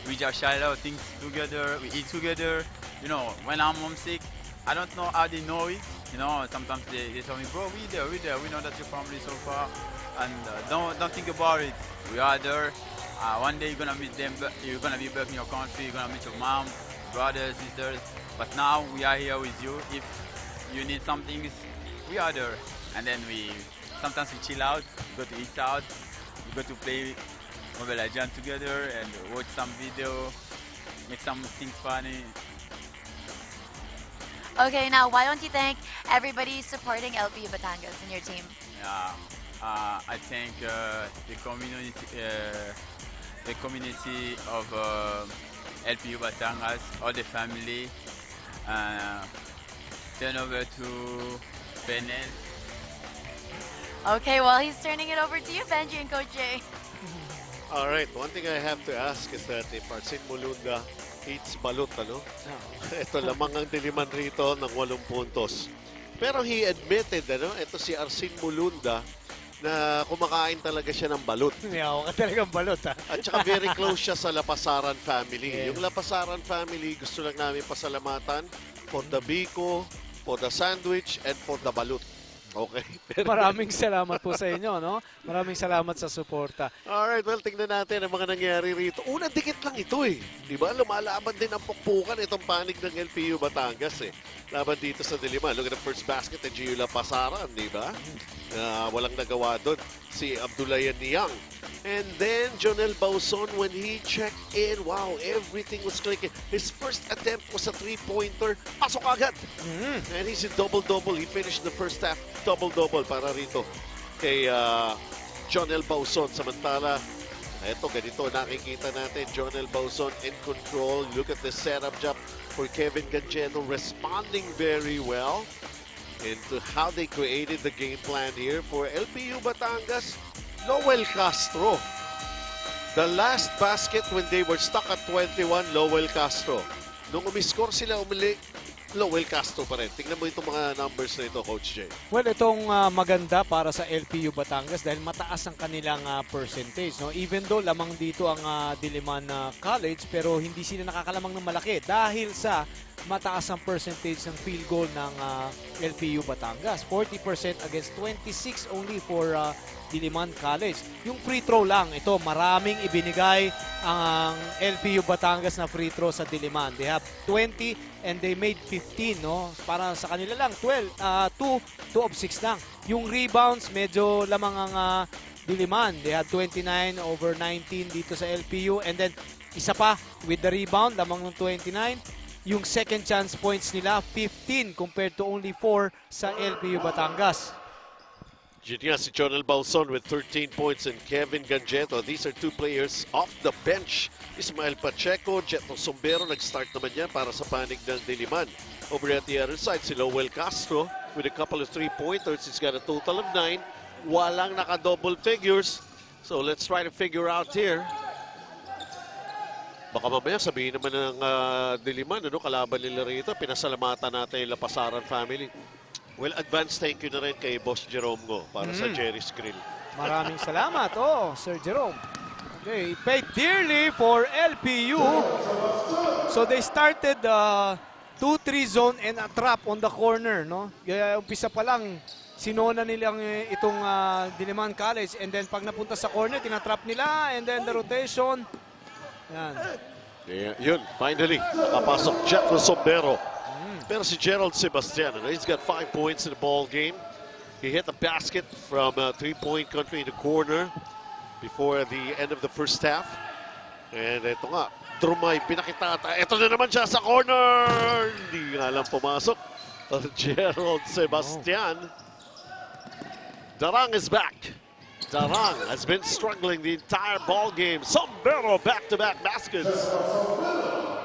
we just share out things together. We eat together. You know, when I'm homesick, I don't know how they know it. You know, sometimes they tell me, bro, we there. We know that your family is so far, and don't think about it. We are there. One day you're gonna meet them. You're gonna be back in your country. You're gonna meet your mom, brothers, sisters. But now we are here with you. If you need something, we are there. And then sometimes we chill out. We go to eat out. We go to play Mobile Legends together and watch some video, make some things funny. Okay, now why don't you thank everybody supporting LPU Batangas and your team? Yeah, I thank the community of LPU Batangas, all the family. Turn over to Benel. Okay, well, he's turning it over to you, Benji and Coach Jay. All right, one thing I have to ask is that if Arsene Mulunda eats balut, ano? Ito lamang ang Diliman rito ng 8 puntos. Pero he admitted, ano, ito si Arsene Mulunda, na kumakain talaga siya ng balut. Yaw ka talagang balot, ha? At saka very close siya sa Lapasaran family. Yung Lapasaran family, gusto lang namin pasalamatan for the biko, for the sandwich, and for the balut. Okay. Maraming salamat po sa inyo, no? Maraming salamat sa suporta. Alright, well, tingnan natin ang mga nangyari rito. Una, dikit lang ito eh. Di ba? Lumalaban din ang pukpukan itong panig ng LPU Batangas eh. Laban dito sa Diliman. Look at the first basket ng Gio Lapasaran, di ba? Walang nagawa doon. Si Abdulayan Niang. And then, Jonel Bauson, when he checked in, wow, everything was clicking. His first attempt was a 3-pointer. Pasok agad. And he's in double-double. He finished the first half double-double para rito kay Jonel Bauson. Samantala, eto, ganito nakikita natin. Jonel Bauson in control. Look at the setup job for Kevin Ganjeno, responding very well into how they created the game plan here for LPU Batangas. Lowell Castro. The last basket when they were stuck at 21, Lowell Castro. Nung umiscore sila, umili, Lowell Castro pa rin. Tingnan mo itong mga numbers na ito, Coach Jay. Well, itong maganda para sa LPU Batangas dahil mataas ang kanilang percentage. No? Even though lamang dito ang Diliman College, pero hindi sila nakakalamang ng malaki dahil sa mataas ang percentage ng field goal ng LPU Batangas. 40% against 26 only for Diliman College. Yung free throw lang, ito maraming ibinigay ang LPU Batangas na free throw sa Diliman. They have 20 and they made 15, no? Para sa kanila lang 2 of 6 lang. Yung rebounds medyo lamang ang Diliman. They had 29 over 19 dito sa LPU, and then isa pa with the rebound lamang ng 29. Yung second chance points nila 15 compared to only 4 sa LPU Batangas. Yun nga, si Jonel Balson with 13 points and Kevin Ganjeto. These are two players off the bench. Ismael Pacheco, Jeto Sombero, nag-start naman yan para sa panig ng Diliman. Over at the other side, si Lowell Castro with a couple of three-pointers. He's got a total of 9. Walang naka-double figures. So let's try to figure out here. Baka mamaya sabihin naman ng Diliman, kalaban nila rito. Pinasalamatan natin yung Lapasaran family. Well, advance thank you na rin kay Boss Jerome Go para sa Jerry's Grill. Maraming salamat, Sir Jerome. Okay, paid dearly for LPU. So they started 2-3 zone and a trap on the corner, no? Kaya umpisa pa lang, sinona nilang itong Diliman College, and then pag napunta sa corner, tinatrap nila, and then the rotation. Yan. Yeah, yun, finally, nakapasok Jeto Sombero. Pero si Gerald Sebastian, he's got 5 points in the ball game. He hit the basket from three-point country in the corner before the end of the first half. And ito nga, Drumay, pinakitata. Ito na naman siya sa corner! Hindi nga lang pumasok. Gerald Sebastian. Darang is back. Darang has been struggling the entire ball game. Sombero back-to-back baskets.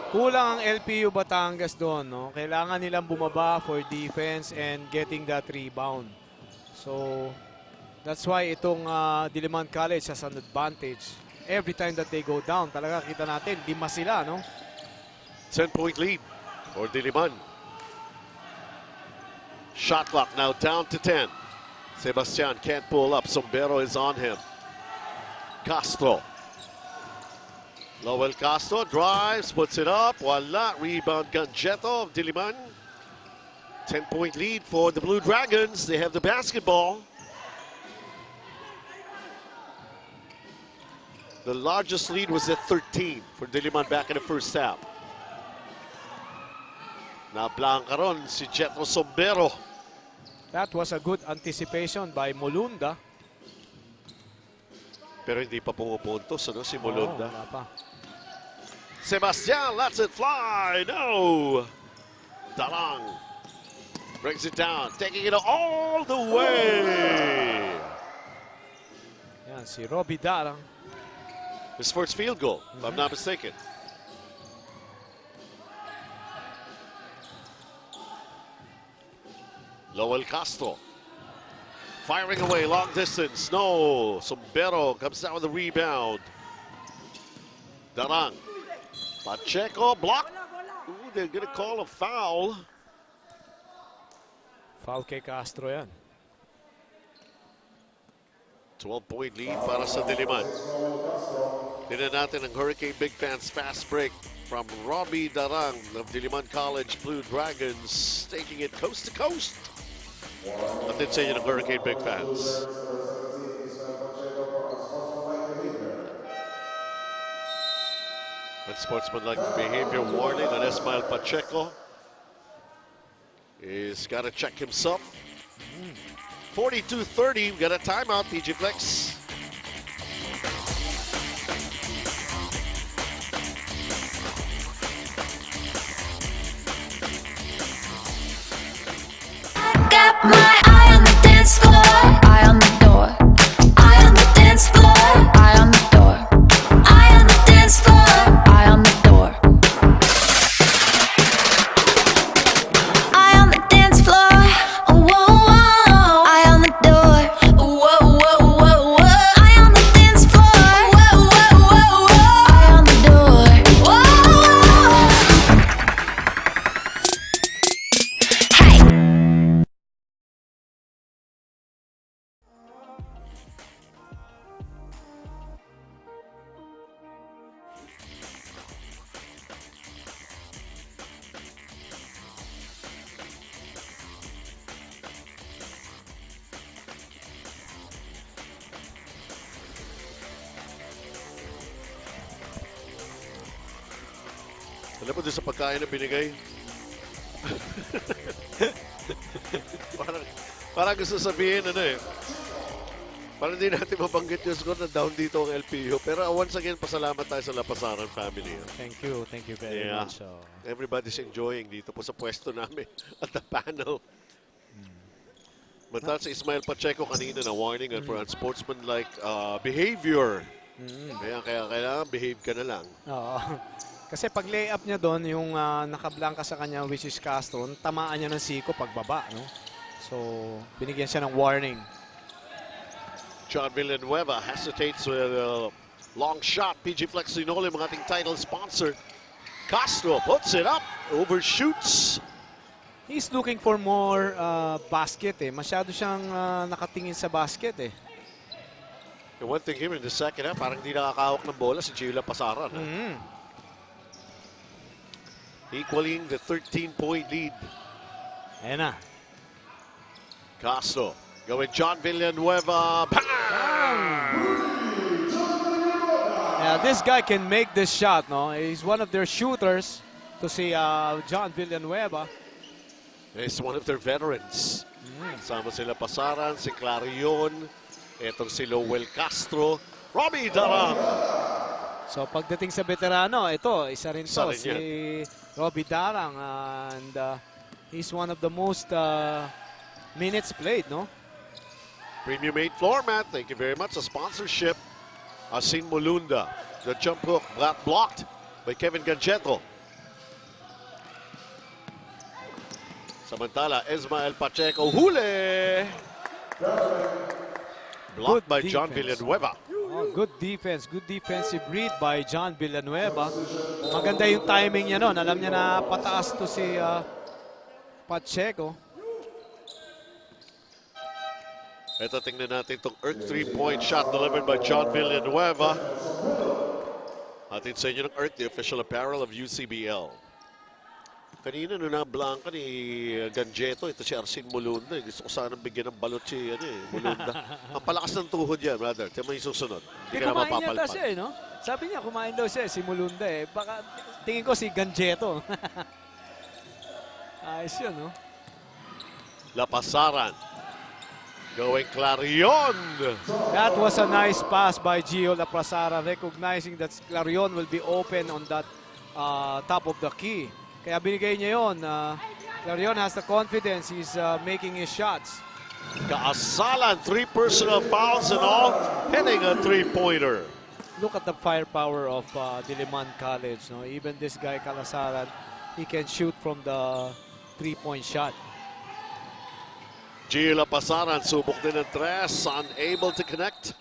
Kulang ang LPU Batangas doon, no? Kailangan nilang bumaba for defense and getting that rebound. So, that's why itong Diliman College has an advantage. Every time that they go down, talaga kita natin, lima sila, no? 10-point lead for Diliman. Shot clock now down to 10. Sebastian can't pull up. Sombero is on him. Castro. Lowell Castro drives, puts it up. Wala. Rebound Ganjeto of Diliman. 10-point lead for the Blue Dragons. They have the basketball. The largest lead was at 13 for Diliman back in the first half. Nablanca ron si Jeto Sombero. That was a good anticipation by Molunda. Pero hindi pa pumupuntos, si Molunda. Wala pa. Sebastian lets it fly. No. Darang brings it down, taking it all the way. Yan, si Robbie Darang. His first field goal, if I'm not mistaken. Lowell Castro firing away long distance. No. Sombero comes down with a rebound. Darang. Pacheco block. Ooh, they're going to call a foul. Foul kay Castro yan. 12-point lead para sa Diliman. Tignan natin ang Hurricane Big Fans fast break from Robbie Darang of Diliman College Blue Dragons, taking it coast to coast. Natin sa inyo ng Hurricane Big Fans. Unsportsmanlike behavior warning on Ismael Pacheco. He's got to check himself. 42-30, we got a timeout, PG Flex. Got my eye on the dance floor, eye on the door. Eye on the dance floor, eye on the door. Eye on the dance floor, eye on the door. Eye on the dance floor, oh, whoa, whoa. Eye on the door, whoa, whoa, whoa, whoa. Eye on the dance floor, whoa, whoa, whoa, whoa. Eye on the door, whoa. Hey. Alam mo doon sa pagkain na binigay? parang gusto sabihin, parang hindi natin mabanggit yung score na down dito ang LPU. Pero once again, pasalamat tayo sa Lapasaran family. Thank you very much. So, Everybody's enjoying dito po sa pwesto namin at the panel. Samantala si Ismael Pacheco kanina na warning for unsportsmanlike behavior. Kaya kailangan behave ka na lang. Oo. Kasi pag layup niya doon, yung nakablanka sa kanya, which is Castro, tamaan niya ng siko pagbaba, no? So, binigyan siya ng warning. John Villanueva hesitates with a long shot. PG Flex Linoleum, ang ating title sponsor. Castro puts it up, overshoots. He's looking for more basket eh. Masyado siyang nakatingin sa basket eh. And one thing here in the second half, parang di nakakahawak ng bola si Gio Pasaran. Equaling the 13-point lead. Ayan na. Castro going John Villanueva. Bang! Yeah, this guy can make this shot, no? He's one of their shooters to see John Villanueva. He's one of their veterans. Sama sila Pasaran, si Clarion, etong si Lowell Castro, Robbie Darang. So pagdating sa veterano, ito, isa rin Isa to, rin si Robbie Darang. And he's one of the most minutes played, no? Premium 8 floor mat, thank you very much. A sponsorship, Asin Mulunda. The jump hook blocked by Kevin Gancheto. Samantala, Ismael Pacheco, huli! Blocked by John Villanueva. Oh, good defense. Good defensive read by John Villanueva. Maganda yung timing niya noon. Alam niya na pataas to si Pacheco. Ito, tingnan natin itong Earth 3-point shot delivered by John Villanueva. Atin sa inyo ng Earth, the official apparel of UCBL. Kanina nung nablanka ni Ganjeto, ito si Arsin Mulunda. Gusto ko sanang bigyan ng balot si Mulunda. Ang palakas ng tuhod yan, brother. Tiyan mo yung susunod. Hindi ka na Kumain yata mapapalpan. siya, no? Sabi niya, kumain daw siya, si Mulunda eh. Baka tingin ko si Ganjeto. Ayos yun, no? Lapasaran. Going Clarion. That was a nice pass by Gio Laprasara, recognizing that Clarion will be open on that top of the key. Kaya binigay niya yun. Clarion has the confidence. He's making his shots. Kaasalan, 3 personal fouls and all, hitting a 3-pointer. Look at the firepower of Diliman College. No? Even this guy, Kalasaran, he can shoot from the 3-point shot. Gio Lapasaran, subok din ng 3, unable to connect.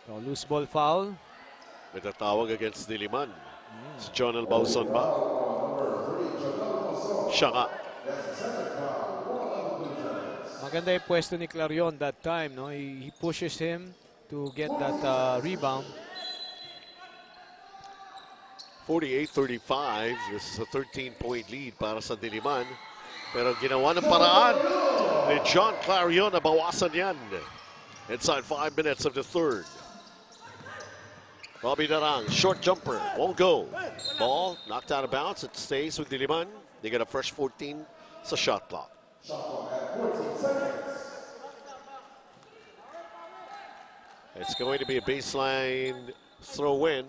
So, loose ball foul. May tatawag against Diliman. Si John Albauson ba? Siya nga. Maganda yung pwesto ni Clarion that time. No? He pushes him to get that rebound. 48-35. This is a 13-point lead para sa Diliman. Pero ginawa ng paraan ni John Clarion na bawasan yan. Inside 5 minutes of the third. Robbie Darang, short jumper, won't go. Ball knocked out of bounds. It stays with Diliman. They get a fresh 14 sa shot clock. It's going to be a baseline throw-in.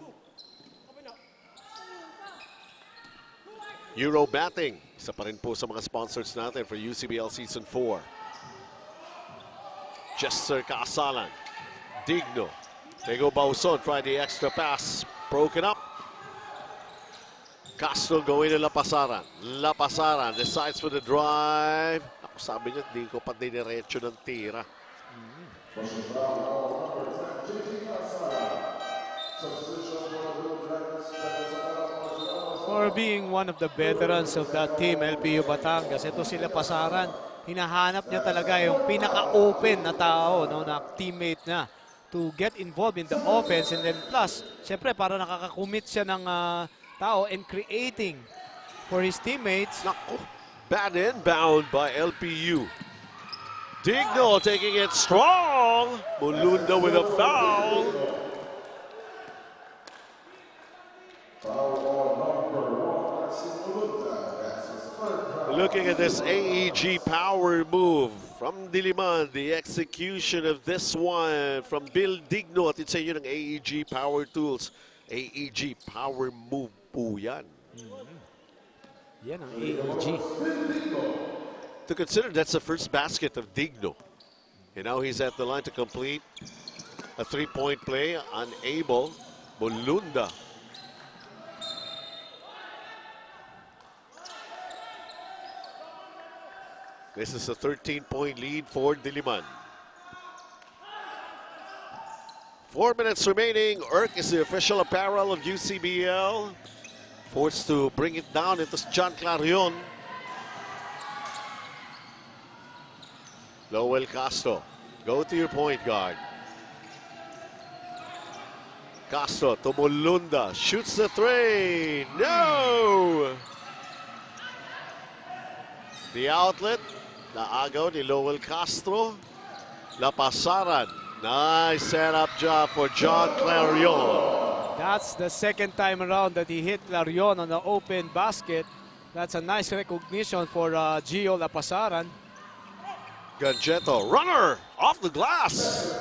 Euro Batting. Isa pa rin po sa mga sponsors natin for UCBL Season 4. Jester Kaasalan. Digno. Tego Bauson tried the extra pass. Broken up. Castro going to Lapasaran. Lapasaran decides for the drive. Ako, sabi niya, di ko pa diniretso ng tira. For being one of the veterans of that team, LPU Batangas, ito sila Pasaran. Hinahanap niya talaga yung pinaka-open na tao, no, na teammate niya to get involved in the offense, and then plus, syempre para nakaka-commit siya ng tao and creating for his teammates. Naku, bad inbound by LPU. Digno taking it strong. Mulunda with a foul. Looking at this AEG power move from Diliman, the execution of this one from Bill Digno. At sa inyo ng AEG Power Tools. AEG Power Move po yan. Yan ang AEG. To consider, that's the first basket of Digno. And now he's at the line to complete a three-point play. Unable. Mulunda. This is a 13-point lead for Diliman. 4 minutes remaining. Irk is the official apparel of UCBL. Forced to bring it down. It was John Clarion. Lowell Castro. Go to your point guard. Castro to Mulunda. Shoots the three. No! The outlet. Naagaw ni Lowell Castro. Lapasaran. Nice setup job for John Clarion. That's the second time around that he hit Clarion on the open basket. That's a nice recognition for Gio Lapasaran. Gangetto, runner off the glass.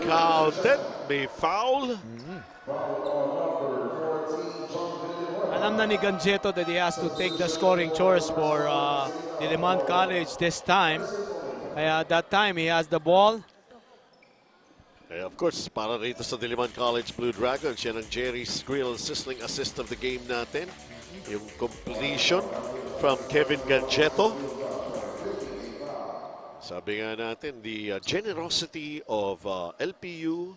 Counted, may foul. Alam na ni Gangetto that he has to take the scoring chores for Diliman College this time. Kaya that time he has the ball. Of course, para rito sa Diliman College Blue Dragons, yan ang Jerry Skrill sizzling assist of the game natin. Yung completion from Kevin Gangetto. Sabi nga natin, the generosity of LPU.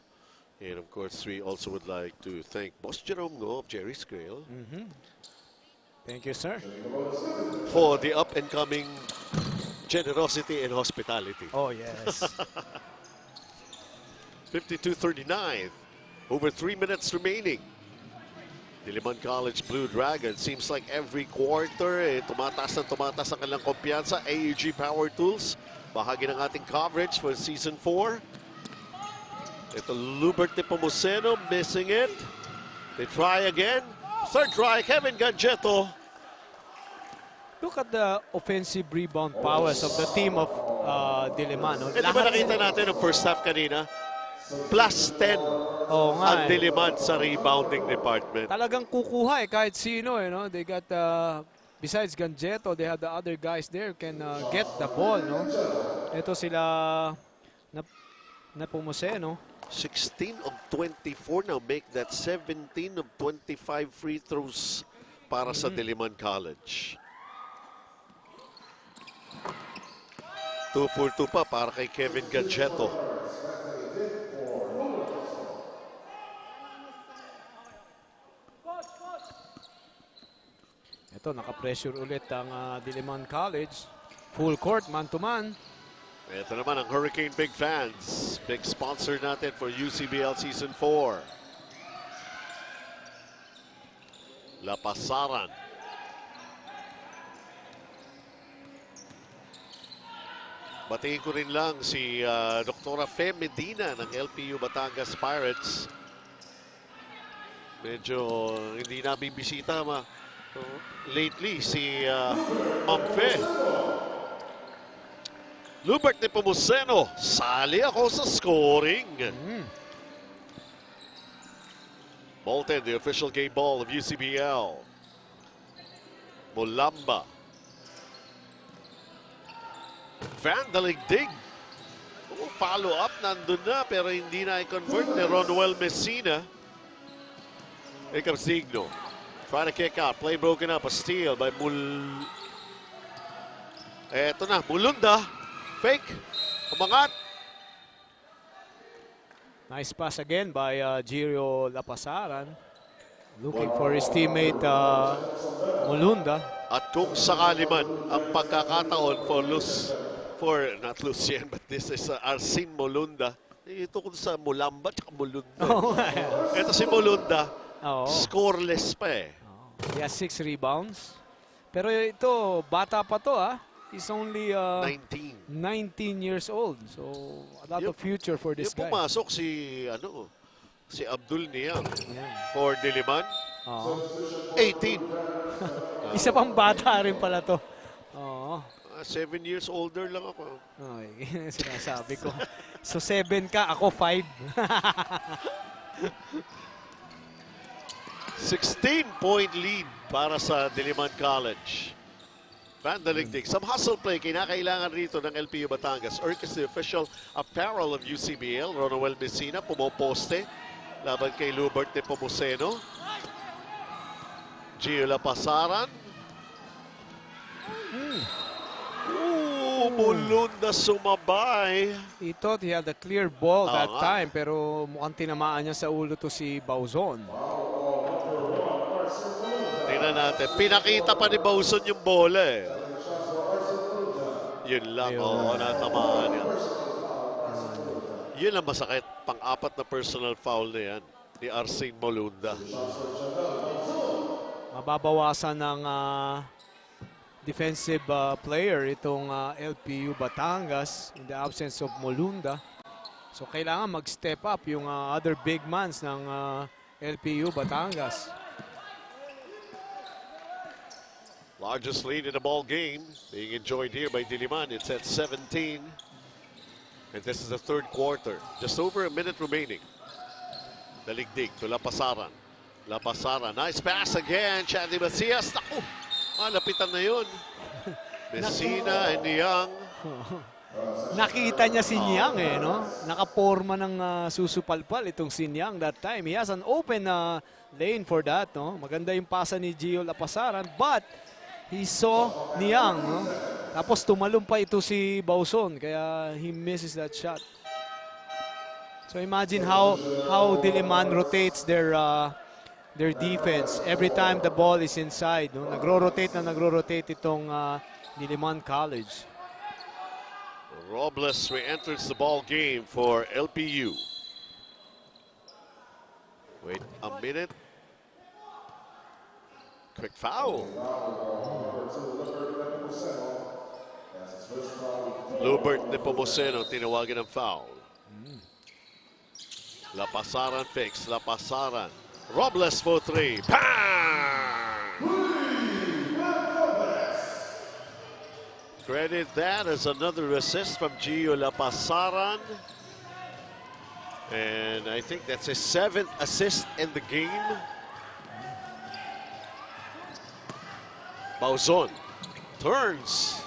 And of course, we also would like to thank Boss Jerome Ngo of Jerry Skrill. Thank you, sir. For the up-and-coming generosity and hospitality. Oh, yes. 52-39. Over 3 minutes remaining. Diliman College Blue Dragon. Seems like every quarter, tumataas ang kanilang kumpiyansa. AUG Power Tools. Bahagi ng ating coverage for Season 4. Ito, Lubert Nepomuceno missing it. They try again. Third try, Kevin Gangetto. Look at the offensive rebound powers of the team of Diliman. No? Ito ba nakita natin ng first half kanina? Plus 10 Oo nga, ang Diliman sa rebounding department. Talagang kukuha kahit sino. No? They got, besides Gangetto, they have the other guys there who can get the ball. No? Ito sila Nepomuceno. 16 of 24 now make that 17 of 25 free throws para sa Diliman College. 2 for 2 pa para kay Kevin Gangetto. Ito, naka-pressure ulit ang Diliman College. Full court, man-to-man. Ito naman ang Hurricane Big Fans. Big sponsor natin for UCBL Season 4. Lapasaran. Batiin ko rin lang si Dr. Fe Medina ng LPU Batangas Pirates. Medyo hindi nabibisita lately si Ma'am Fe. Lubert Nepomuceno, sali ako sa scoring. Bolton, the official game ball of UCBL. Mulamba. Van Daligdig. Follow up, nandun na, pero hindi na i-convert ni Ronwell Messina. Here comes Digno. Trying to kick out. Play broken up. A steal by Eto na, Mulunda. Fake. Umangat. Nice pass again by Gio Lapasaran. Looking for his teammate Mulunda. At kung sakali man ang pagkakataon not Lucien, but this is Arsin Mulunda. Ito kung sa Mulamba at Mulunda. Ito si Mulunda, scoreless pa eh. He has 6 rebounds. Pero ito, bata pa to He's only 19 years old. So, a lot of future for this guy. Pumasok si Abdul Niang for Diliman. 18. Isa pang bata rin pala to. 7 years older lang ako. Sinasabi ko. So, 7 ka, ako 5. 16-point lead para sa Diliman College. Vandaligdig. Some hustle play kinakailangan rito ng LPU Batangas. Urk is the official apparel of UCBL. Ronald Messina pumoposte laban kay Lubert Nepomuceno. Gio Lapasaran. Mulunda sumabay. He thought he had a clear ball Oo that nga. time, pero mukhang tinamaan niya sa ulo to si Bauzon. Tingnan natin. Pinakita pa ni Bauson yung bola eh. Yun lang. Oo, natamaan yan. Yun ang masakit. Pang-apat na personal foul na yan ni Arsene Molunda. Mababawasan ng defensive player itong LPU Batangas in the absence of Molunda. So kailangan mag-step up yung other big mans ng LPU Batangas. Largest lead in the ball game being enjoyed here by Diliman. It's at 17. And this is the third quarter. Just over a minute remaining. Daligdig to Lapasaran. Lapasaran. Nice pass again. Chandy Macias. Naku! Malapitan na yun. Messina and Young. Nakita niya si Niang eh, no? Nakaporma ng susupalpal itong si Niang that time. He has an open lane for that, no? Maganda yung pasa ni Gio Lapasaran, but he saw Niang, no? Tapos tumalon pa ito si Bauzon, kaya he misses that shot. So imagine how Diliman rotates their defense every time the ball is inside, no? Nagro-rotate itong Diliman College. Robles re-enters the ball game for LPU. Wait a minute. Quick foul. Lubert Nepomuceno tinawagan ng foul. Lapasaran fix. Lapasaran. Robles for three. Bang! Credit that as another assist from Gio Lapasaran. And I think that's his 7th assist in the game. Bauzon turns.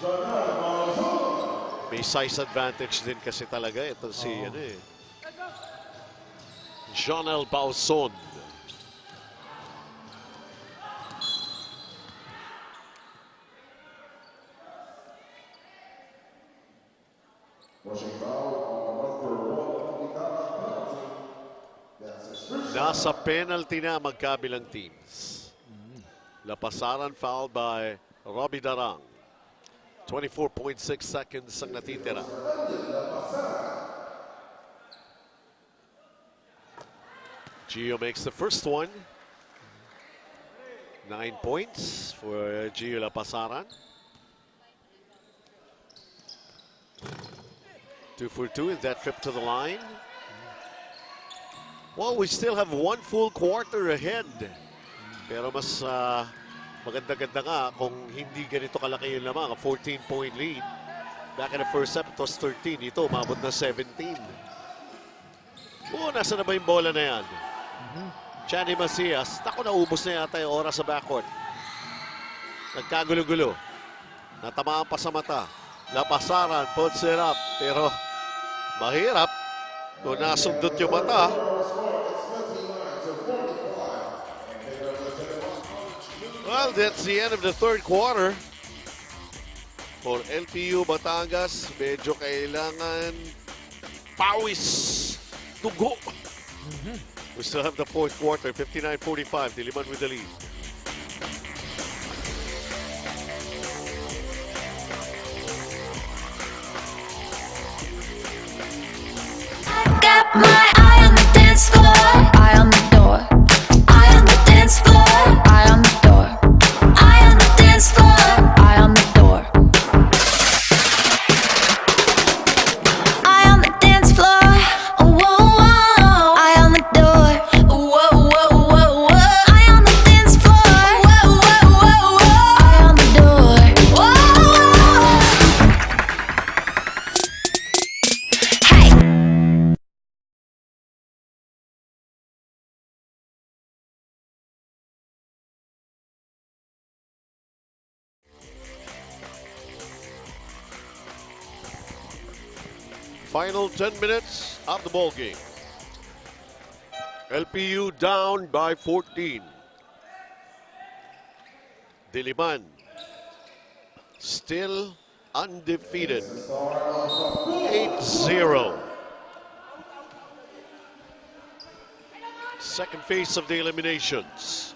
May size advantage din kasi talaga ito si Jonel Bauzon. Nasa penalty na magkabilang teams. Lapasaran fouled by Robbie Darang. 24.6 seconds ang natitira. Gio makes the first one. 9 points for Gio Lapasaran. 2 for 2 in that trip to the line. Well, we still have one full quarter ahead. Pero mas maganda-ganda nga kung hindi ganito kalaki yung lamang. A 14-point lead. Back in the first set, it was 13. Ito, umabot na 17. Nasa na ba yung bola na yan? Chandy Macias. Naku, naubos na yata yung oras sa backcourt. Nagkagulo-gulo. Natamaan pa sa mata. Lapasaran, puts it up. Pero mahirap kung nasundot yung mata. Well, that's the end of the third quarter. For LPU Batangas, medyo kailangan pawis, tugo. We still have the fourth quarter, 59-45, Diliman with the lead. Got my eye on the dance floor, eye on the door, eye on the dance floor, eye on the door, eye on the dance floor, eye on the door, eye on the dance floor, whoa, whoa, eye on the door, whoa, whoa, whoa, whoa, eye on the dance floor, whoa, whoa, whoa, whoa, eye on the door, whoa. Hey. Final 10 minutes of the ball game. LPU down by 14. Diliman still undefeated. 8-0. Second phase of the eliminations.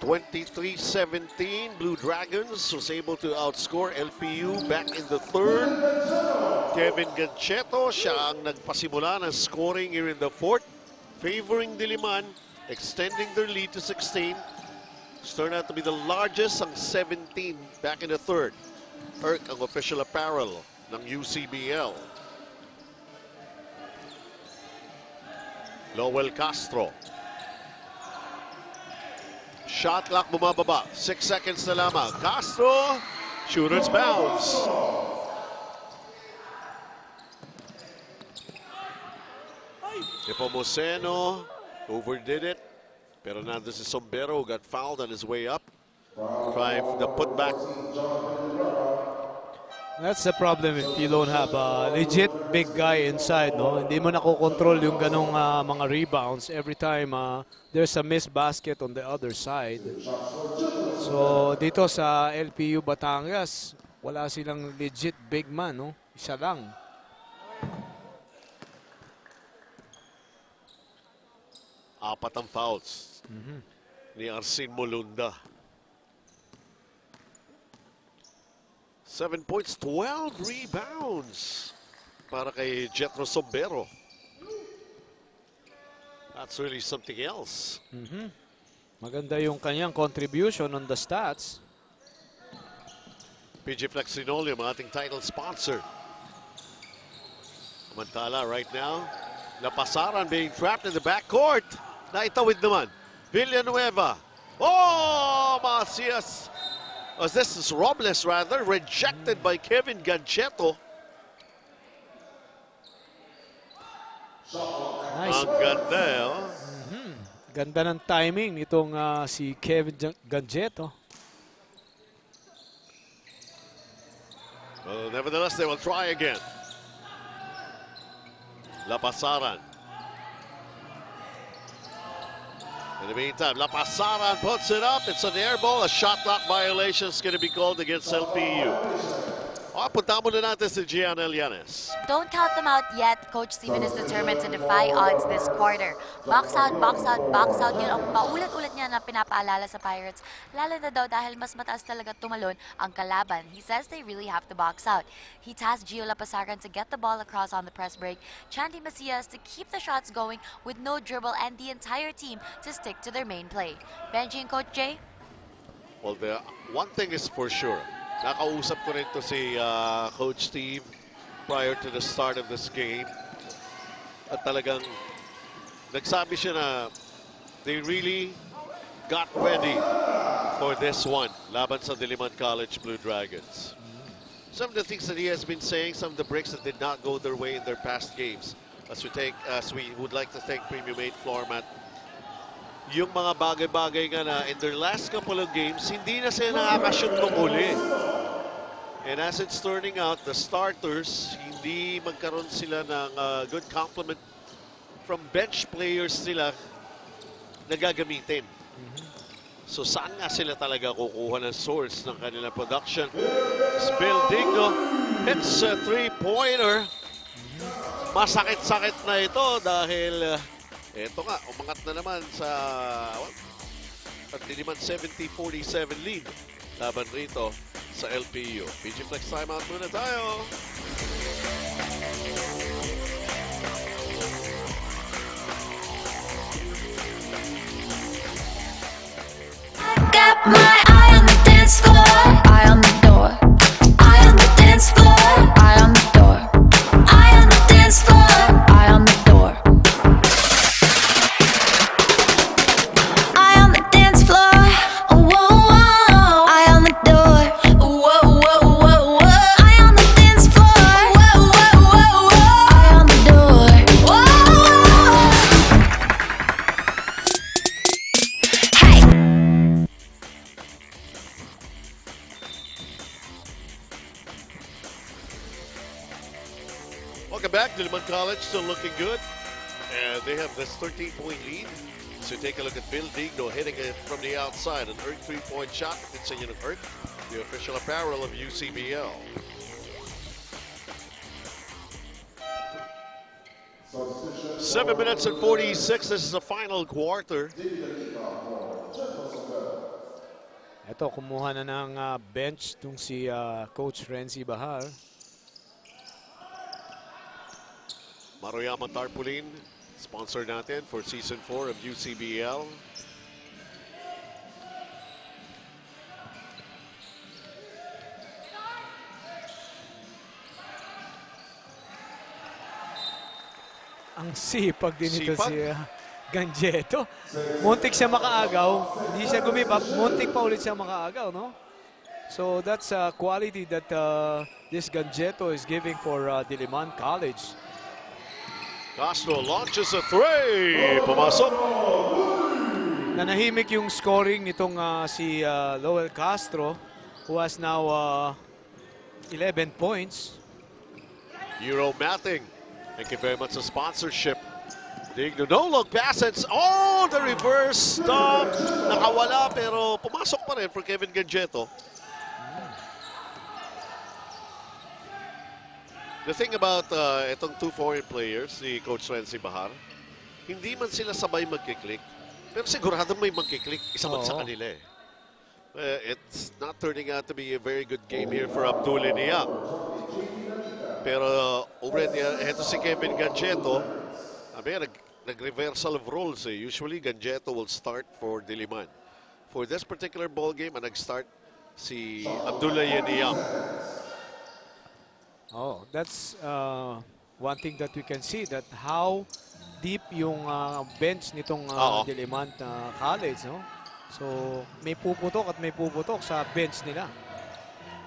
23-17, Blue Dragons was able to outscore LPU back in the third. Kevin Gancheto, siya ang nagpasimula ng scoring here in the fourth, favoring Diliman, extending their lead to 16. It's turned out to be the largest, ang 17 back in the third. Erk ang official apparel ng UCBL. Lowell Castro. Shot clock bumababa. 6 seconds na lamang. Castro, shooter's bounce. Nepomuceno overdid it. Pero nandun si Sombero, got fouled on his way up. Trying the putback. That's the problem if you don't have a legit big guy inside, no? Hindi mo nakokontrol yung ganong mga rebounds every time there's a missed basket on the other side. So dito sa LPU Batangas, wala silang legit big man, no? Isa lang. Apat ang fouls ni Arsin Molunda. 7 points, 12 rebounds para kay Jetro Sombero. That's really something else. Maganda yung kanyang contribution on the stats. PG Flex Linoleum, ating title sponsor. Samantala right now, Lapasaran being trapped in the backcourt. Naitawid naman. Villanueva. Oh, Macias. This is Robles rather, rejected by Kevin Gancheto. Nice. Ang ganda, oh. Ganda ng timing nitong si Kevin Gancheto. Well, nevertheless, they will try again. Lapasaran. In the meantime, Lapasaran puts it up. It's an air ball. A shot clock violation is going to be called against LPU. Punta muna natin si Gianna Llanes. Don't count them out yet. Coach Steven is determined to defy odds this quarter. Box out, box out, box out. Yun ang paulit-ulit niya na pinapaalala sa Pirates. Lalo na daw dahil mas mataas talaga tumalon ang kalaban. He says they really have to box out. He tasked Gio Lapasaran to get the ball across on the press break. Chandy Macias to keep the shots going with no dribble and the entire team to stick to their main play. Benji and Coach Jay? Well, the one thing is for sure. Nakausap ko rin to si Coach Steve prior to the start of this game. At talagang nagsabi siya na they really got ready for this one. Laban sa Diliman College Blue Dragons. Some of the things that he has been saying, some of the breaks that did not go their way in their past games. As we would like to thank Premium 8 Floor Mat. Yung mga bagay-bagay nga na in their last couple of games, hindi na sila nakakashoot ng uli. And as it's turning out, the starters, hindi magkaroon sila ng good complement from bench players sila na gagamitin. So saan nga sila talaga kukuha ng source ng kanilang production? Spill Digno hits a three-pointer. Masakit-sakit na ito dahil ito nga, umangat na naman sa Diliman 70-47 lead laban rito sa LPU. PG Flex timeout muna tayo. Got my eye on the dance floor, eye on the door. Eye on the dance floor, eye on the door. Eye on the dance floor, eye on the door. Eye on the dance floor, whoa, whoa. Eye on the door, whoa, whoa, whoa, whoa. Eye on the dance floor, whoa, whoa, whoa, whoa. Eye on the door, whoa. Hey. back. Diliman College still looking good. And they have this 13-point lead. So take a look at Bill Digno hitting it from the outside. An earth 3-point shot. It's in earth, the official apparel of UCBL. Substitution. 7 minutes and 46. This is the final quarter. Ito, kumuha na ng bench itong si Coach Renzi Bahar. Maruyama Tarpaulin, sponsor natin for Season 4 of UCBL. Ang sipag din ito Sipag? si Ganjeto. Muntik siya makaagaw. Hindi siya gumibap. Muntik pa ulit siya makaagaw, no? So that's a quality that this Ganjeto is giving for Diliman College. Castro launches a three. Pumasok. Nanahimik yung scoring nitong si Lowell Castro, who has now 11 points. Euro Matting. Thank you very much for sponsorship. Digno, no-look pass. Oh, the reverse dunk. Nakawala pero pumasok pa rin for Kevin Ganjeto. The thing about itong two foreign players, si Coach Renzi Bahar, hindi man sila sabay magkiklik, pero sigurado may magkiklik, isa man sa kanila eh. It's not turning out to be a very good game here for Abdul Niang. Pero already, ito si Kevin Ganjeto, nag-reversal of roles eh. Usually, Ganjeto will start for Diliman. For this particular ball game, nag-start si Abdullah Niang. Oh, that's one thing that we can see, that how deep yung bench nitong Diliman College, no? So, may puputok at may puputok sa bench nila.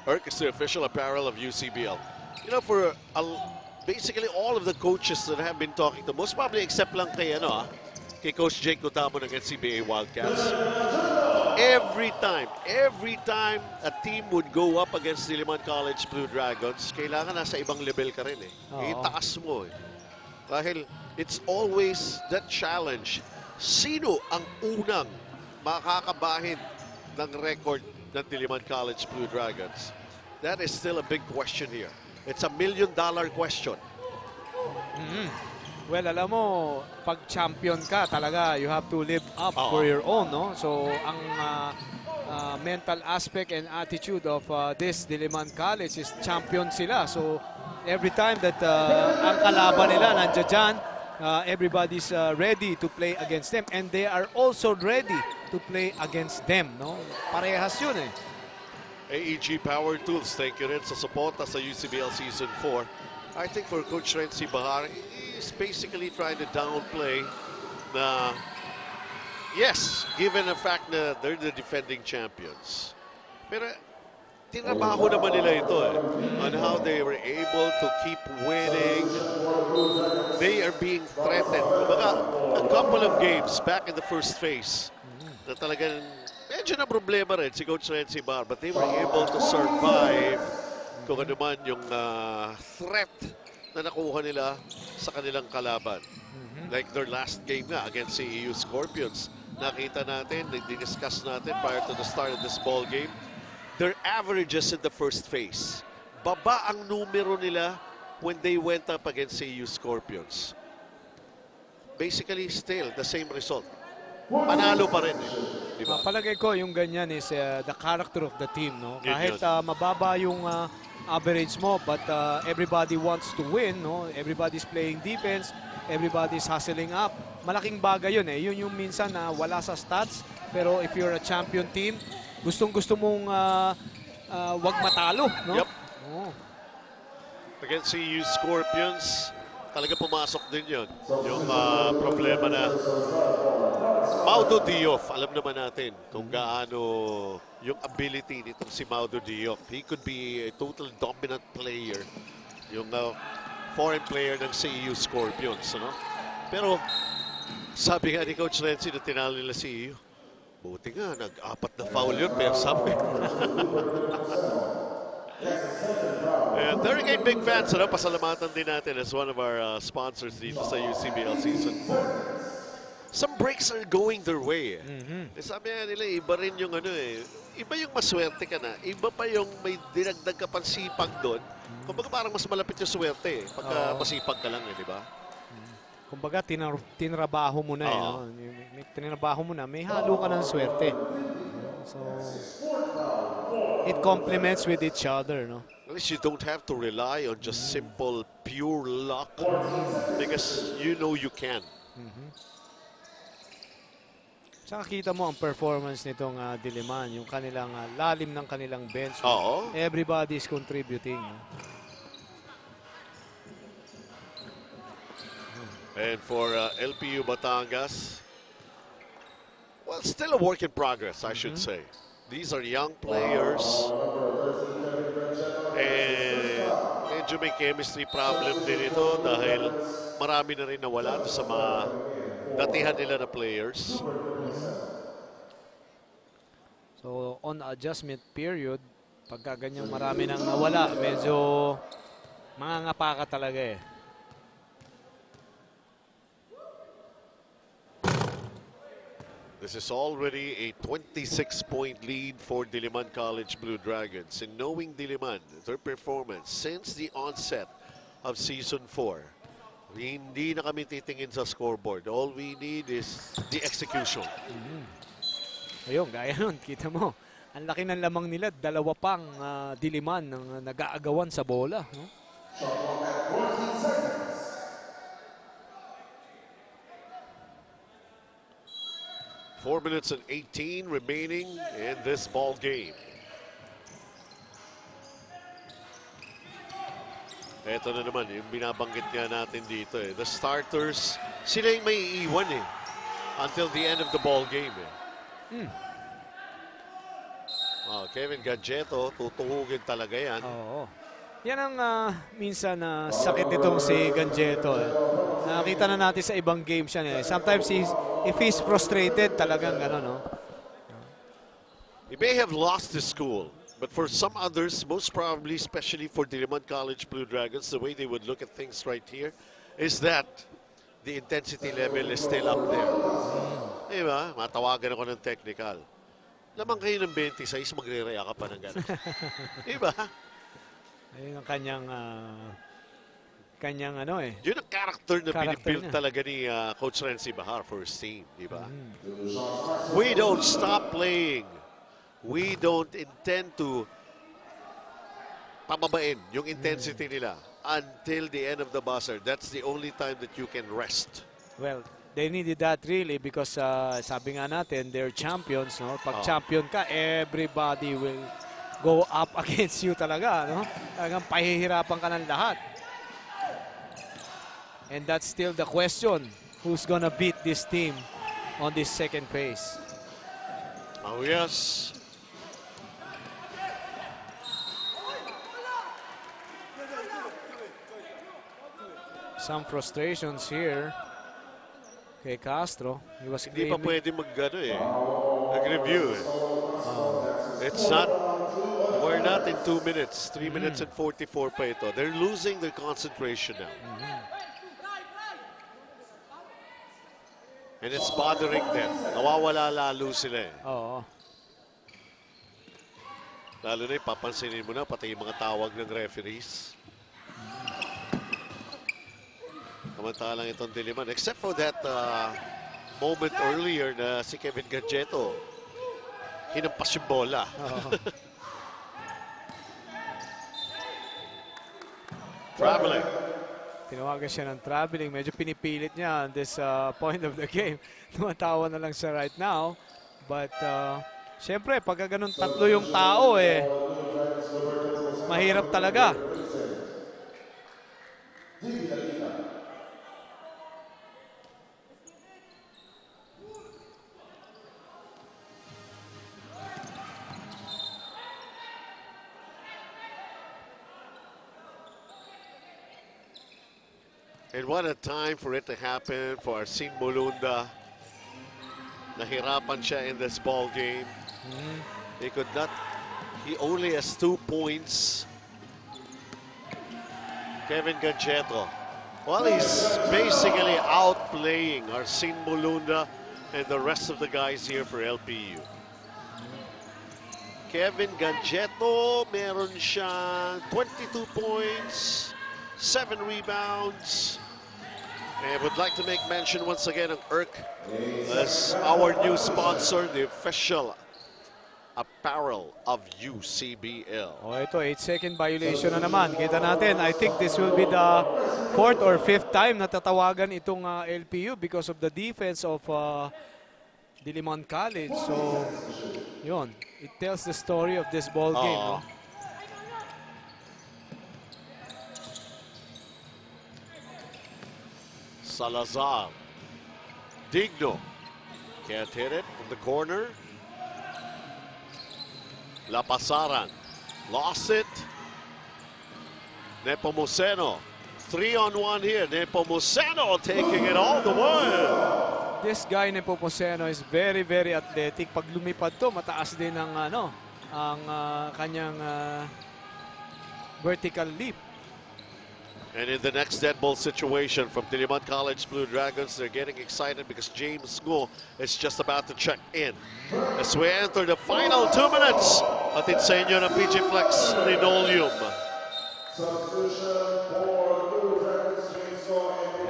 Erk is the official apparel of UCBL. You know, for basically all of the coaches that have been talking to, most probably except lang kay, kay Coach Jake Cotamo ng NCBA Wildcats, every time a team would go up against Diliman College Blue Dragons, kailangan nasa ibang level ka rin eh. Itaas mo eh. Dahil it's always that challenge. Sino ang unang makakabahin ng record ng Diliman College Blue Dragons? That is still a big question here. It's a $1 million question. Well, alam mo, pag champion ka talaga, you have to live up for your own, no? So, ang mental aspect and attitude of this Diliman College is champion sila. So, every time that ang kalaban nila nandiyan dyan, everybody's ready to play against them. And they are also ready to play against them, no? Parehas yun eh. AEG Power Tools, thank you rin sa suporta sa UCBL Season 4. I think for Coach Renzi Bahar, he's basically trying to downplay na, yes, given the fact na they're the defending champions. Pero tinabaho naman nila ito eh, on how they were able to keep winning. They are being threatened. Kumbaga, a couple of games back in the first phase na talagang medyo na problema rin si Coach Renzi Bahar, but they were able to survive kung ano man yung threat na nakuha nila sa kanilang kalaban. Like their last game nga against CEU Scorpions. Nakita natin, discuss natin prior to the start of this ball game, their averages in the first phase. Baba ang numero nila when they went up against CEU Scorpions. Basically, still the same result. Panalo pa rin eh. Diba? Palagay ko yung ganyan is the character of the team, no? Kahit mababa yung average mo, but everybody wants to win, no? Everybody's playing defense, everybody's hustling up. Malaking bagay yun eh. Yun yung minsan na wala sa stats, pero if you're a champion team, gustong-gusto mong wag matalo, no? Yep. Against CEU Scorpions, talaga pumasok din yun. Yung problema na Maudo Diof, alam naman natin kung gaano yung ability nitong si Maudo Diof. He could be a total dominant player, yung foreign player ng CEU Scorpions. Ano? Pero sabi nga ni Coach Renzi na tinalo nila CEU, buti nga, nag-apat na foul yun, pero sabi. And they're again big fans. Ano, pasalamatan din natin as one of our sponsors dito sa UCBL Season 4. Some breaks are going their way. Sabi nga nila, iba rin yung ano eh. Iba yung maswerte ka na. Iba pa yung may dinagdag ka pang sipag doon. Kumbaga parang mas malapit yung swerte eh. Pagka masipag ka lang eh, di ba? Kumbaga, tinrabaho mo na eh. Oo. No? May tinrabaho mo na, may halo ka ng swerte. So, it complements with each other, no? At least you don't have to rely on just simple, pure luck. Because you know you can. Saka kita mo ang performance nitong Diliman, yung kanilang lalim ng kanilang bench. Oo. Everybody is contributing. No? And for LPU Batangas, well, still a work in progress, I should say. These are young players. And medyo may chemistry problem din ito dahil marami na rin nawala sa mga datihan nila na players. So, on adjustment period, pagka ganyang marami nang nawala, medyo mangangapa ka talaga eh. This is already a 26-point lead for Diliman College Blue Dragons. And knowing Diliman, their performance since the onset of Season 4, hindi na kami titingin sa scoreboard. All we need is the execution. Ayun, gaya nun, kita mo. Ang laki ng lamang nila, dalawa pang Diliman ng nag-aagawan sa bola. No? 4 minutes and 18 remaining in this ball game. Ito na naman, yung binabanggit nga natin dito eh. The starters, sila yung may iiwan eh. Until the end of the ball game eh. Kevin Gadgeto, tutuhugin talaga yan. Oo. Yan ang minsan sakit nitong si Gadgeto. Eh. Nakita na natin sa ibang games yan eh. Sometimes if he's frustrated, talagang gano'n, no? He may have lost his school, but for some others, most probably, especially for Diliman College Blue Dragons, the way they would look at things right here is that the intensity level is still up there. Diba? Matawagan ako ng technical. Lamang kayo ng 26, magre-react ka pa ng gano'n. Diba? Ayun ang kanyang ano eh. Yun ang character na pinibuild niya. talaga ni Coach Renzi Bahar for his team, di ba? We don't stop playing. We don't intend to pababain yung intensity nila until the end of the buzzer. That's the only time that you can rest. Well, they needed that really because sabi nga natin, they're champions, no? Pag champion ka, everybody will go up against you talaga, no? Talagang pahihirapan ka ng lahat. And that's still the question. Who's gonna beat this team on this second phase? Oh, yes. Some frustrations here kay Castro. He was Hindi pa pwede mag-review eh. It's not, we're not in 2 minutes. 3 minutes and 44 pa ito. They're losing their concentration now. And it's bothering them. Nawawala lalo sila eh. Oo. Lalo na papansinin mo na, pati yung mga tawag ng referees. Samantalang itong Diliman. Except for that moment earlier na si Kevin Gadgeto, hinampas yung bola. Traveling. Tinawagan siya ng traveling. Medyo pinipilit niya on this point of the game. Tumatawa na lang siya right now. But, syempre, pagka ganun tatlo yung tao, mahirap talaga. And what a time for it to happen for Arsin Molunda. Nahirapan siya in this ball game. He could not, he only has 2 points Kevin Gancheto. Well, he's basically outplaying Arsin Molunda and the rest of the guys here for LPU. Kevin Gancheto, meron siyang 22 points, 7 rebounds. And would like to make mention once again of ERC as our new sponsor, the official apparel of UCBL. Oh, ito, 8-second violation na naman. Kita natin, I think this will be the 4th or 5th time na tatawagan itong LPU because of the defense of Diliman College. So, yun. It tells the story of this ball game. No? Salazar. Digno. Can't hit it from the corner. La Pasaran. Lost it. Nepomuceno. 3-on-1 here. Nepomuceno taking it all the way. This guy Nepomuceno is very, very athletic. Pag lumipad to, mataas din ang kanyang vertical leap. And in the next dead ball situation from Diliman College Blue Dragons, they're getting excited because James Ngo is just about to check in. As we enter the final 2 minutes, atid sa inyo ng PG Flex Linoleum.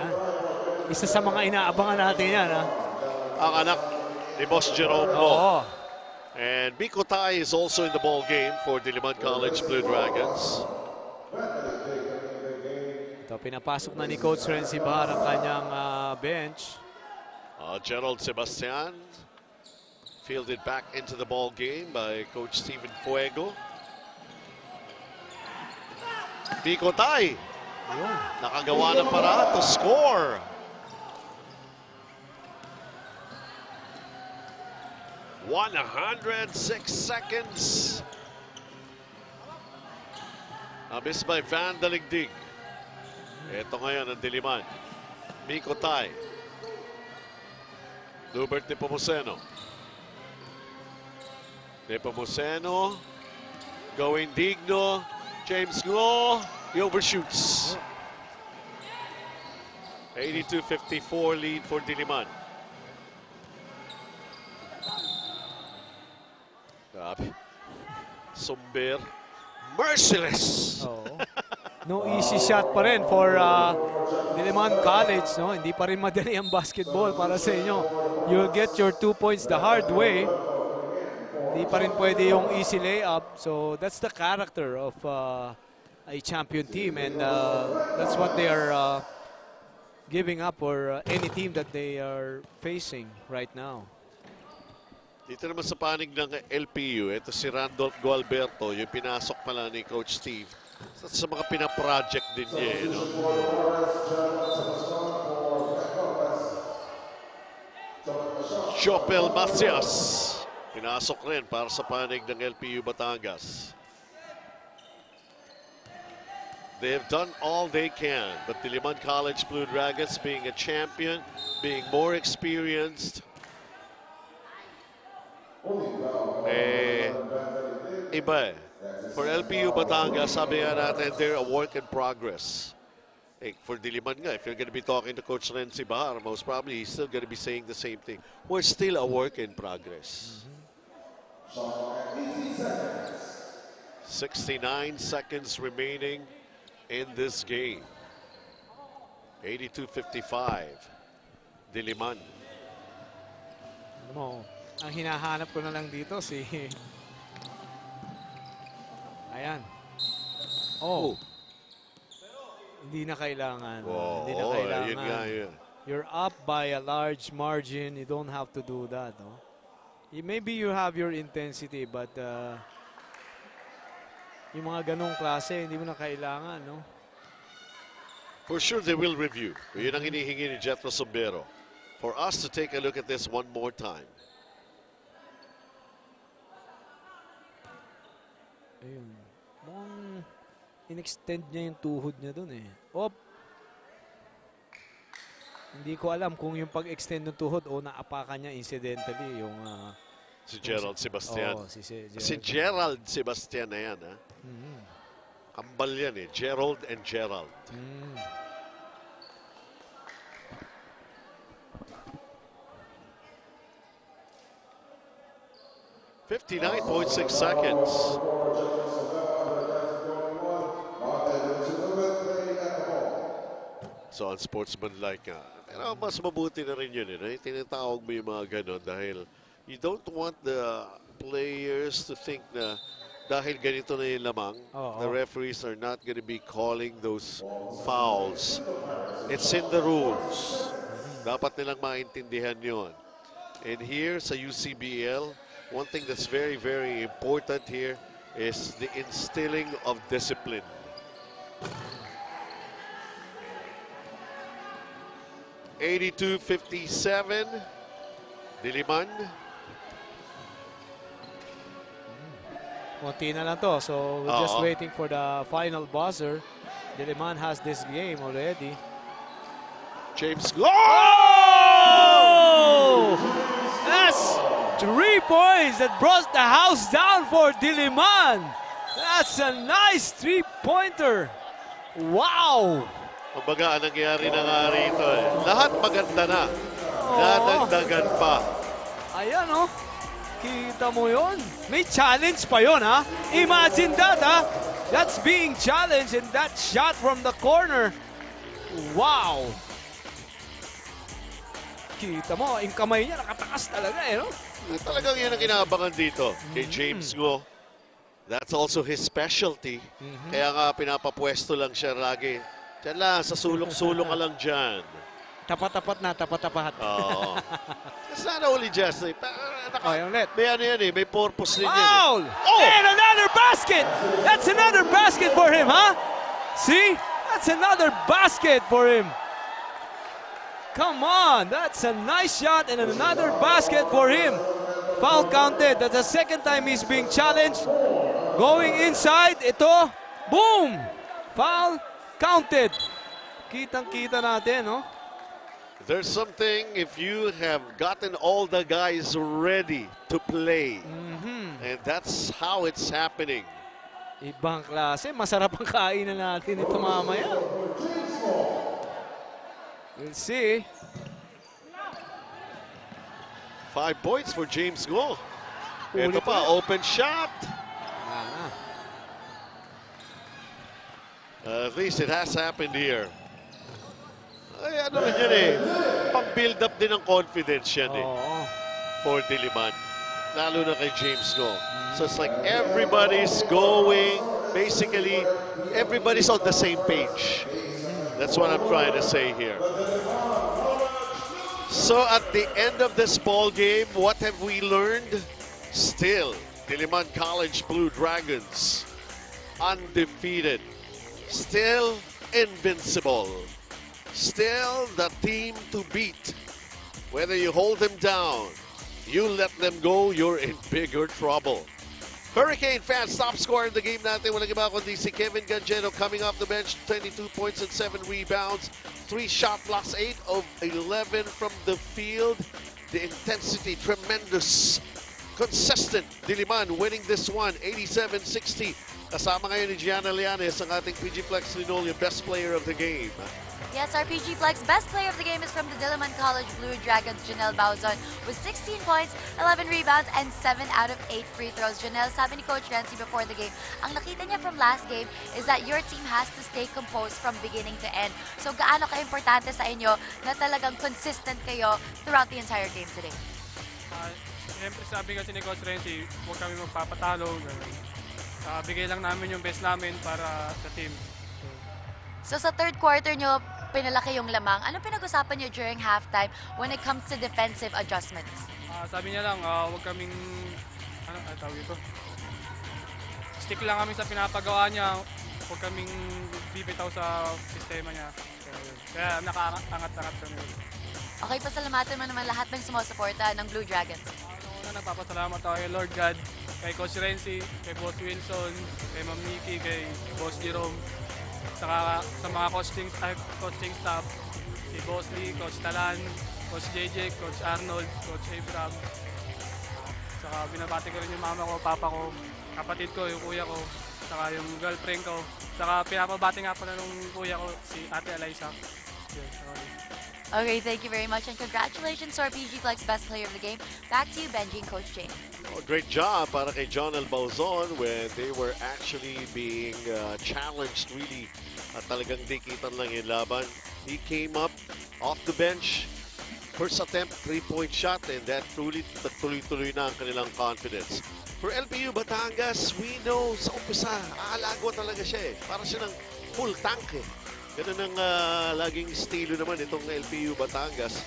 Yan. Isa sa mga inaabangan natin yan. Ang anak ni Boss Jerome Ngo. Oo. And Biko Tai is also in the ball game for Diliman College Blue Dragons. Ito, pinapasok na ni Coach Renzi Bahar ang kanyang bench. Gerald Sebastian fielded back into the ball game by Coach Steven Fuego. Biko Tai nakagawa ng paraan to score. .106 seconds. Miss by Van Daligdig. Ito ngayon ang Diliman. Biko Tai. Lubert Nepomuceno. Nepomuceno. Going Digno. James Ngo. He overshoots. 82-54 lead for Diliman. Sumber. Merciless. Oh. No easy shot pa rin for Diliman College. No? Hindi pa rin madali ang basketball para sa inyo. You'll get your 2 points the hard way. Hindi pa rin pwede yung easy layup. So that's the character of a champion team. And that's what they are giving up for any team that they are facing right now. Dito naman sa panig ng LPU, ito si Randolph Gualberto, yung pinasok pala ni Coach Steve. Sa mga pinaproject din niya, you know? Chopel Macias, pinasok rin para sa panig ng LPU Batangas. They have done all they can, but Diliman College Blue Dragons being a champion, being more experienced, iba eh. For LPU Batangas, sabi nga natin, they're a work in progress. For Diliman nga, if you're going to be talking to Coach Renzi Bahar, most probably he's still going to be saying the same thing. We're still a work in progress. 69 seconds remaining in this game. 82-55. Diliman. Ang hinahanap ko na lang dito si... Ayan. Oh. Hindi na kailangan. Hindi na kailangan. Yun nga, yun. You're up by a large margin. You don't have to do that. No? Maybe you have your intensity, but yung mga ganong klase, hindi mo na kailangan. No? For sure, they will review. Yun ang hinihingi ni Jethro Sombero. For us to take a look at this one more time. Ayun. Mukhang in-extend niya yung tuhod niya dun eh. Op! Hindi ko alam kung yung pag-extend ng tuhod o naapakan niya incidentally yung... si Gerald Sebastian. Oh, si Gerald Sebastian na yan, ha? Kambal yan eh. Gerald and Gerald. 59.6 seconds. So, unsportsmanlike nga. Pero mas mabuti na rin yun. Tinatawag mo yung mga ganon dahil you don't want the players to think na dahil ganito na yung lamang, the referees are not going to be calling those fouls. It's in the rules. Dapat nilang maintindihan yun. And here sa UCBL, one thing that's very, very important here is the instilling of discipline. (82-57), Diliman. Konti na lang to. So, we're just waiting for the final buzzer. Diliman has this game already. James. Oh! That's 3 points that brought the house down for Diliman. That's a nice 3-pointer. Wow! Kumbaga, nangyari na nga rito eh. Lahat maganda na. Dadagdagan pa. Ayan oh. Kita mo yun? May challenge pa yun ha? Imagine that ha? That's being challenged and that shot from the corner. Wow! Kita mo, yung kamay niya nakatakas talaga eh no? Talagang yun ang inaabangan dito kay James Ngo. That's also his specialty. Kaya nga pinapapwesto lang siya lagi. Diyan lang, sa sulok-sulok ka lang dyan. Tapat-tapat na, tapat-tapat. Oo. It's not only just, yung net. may ano yan eh, may purpose din yan Foul! And another basket! That's another basket for him, huh? See? That's another basket for him. Come on, that's a nice shot and another basket for him. Foul counted. That's the second time he's being challenged. Going inside, ito, boom! Foul counted. Kitang-kita natin, no? There's something if you have gotten all the guys ready to play. And that's how it's happening. Ibang klase. Masarap ang kainan natin ito mamaya. We'll see. 5 points for James Ngo. Ito pa, open shot. At least it has happened here. Ay, ano rin yan eh. Pang-build up din ng confidence yan eh. For Diliman. Lalo na kay James Ngo. So it's like everybody's going, basically, everybody's on the same page. That's what I'm trying to say here. So at the end of this ball game, what have we learned? Still, Diliman College Blue Dragons, undefeated. Still invincible. Still the team to beat. Whether you hold them down, you let them go, you're in bigger trouble. Hurricane fans, top scorer in the game natin. Walang iba kundi si Kevin Ganjeno coming off the bench. 22 points and 7 rebounds. 3 shot blocks, 8 of 11 from the field. The intensity, tremendous. Consistent. Diliman winning this one, 87-60. Kasama ngayon ni Gianna Lianes, ang ating PG Flex Linoleum best player of the game. Yes, our PG Flex best player of the game is from the Diliman College Blue Dragons, Janelle Bauzon, with 16 points, 11 rebounds, and 7 out of 8 free throws. Janelle, sabi ni Coach Renzi before the game, ang nakita niya from last game is that your team has to stay composed from beginning to end. So gaano ka-importante sa inyo na talagang consistent kayo throughout the entire game today? Siyempre sabi kasi ni Coach Renzi, huwag kami magpapatalo. Bigay lang namin yung best namin para sa team. So sa third quarter nyo, pinalaki yung lamang. Ano pinag-usapan nyo during halftime when it comes to defensive adjustments? Sabi niya lang, huwag kaming, ano tawag ito? Stick lang kami sa pinapagawa niya, huwag kaming bibitaw sa sistema niya. Kaya nakaangat-angat kami. Okay, pasalamatan mo naman lahat ng sumusuporta ng Blue Dragons. Nagpapasalamat ako kay Lord God, kay Coach Renzi, kay Boss Wilson, kay Ma'am Nikki, kay Boss Jerome, saka sa mga coaching staff, si Boss Lee, Coach Talan, Coach JJ, Coach Arnold, Coach Abraham. Saka binabati ko rin yung mama ko, papa ko, kapatid ko, yung kuya ko, saka yung girlfriend ko. Saka pinapabati nga pala nung kuya ko, si Ate Eliza. Yun, sorry. Okay, thank you very much, and congratulations to our PG Flex Best Player of the Game. Back to you, Benji and Coach Jane. Oh, great job para kay John Bauzon when they were actually being challenged really. At talagang dikitan lang yung laban. He came up off the bench. First attempt, 3-point shot, and that truly tuloy-tuloy na ang kanilang confidence. For LPU Batangas, we know sa umpisa, aalago talaga siya eh. Para siya ng full tank eh. Ganun ang laging estilo naman itong LPU Batangas.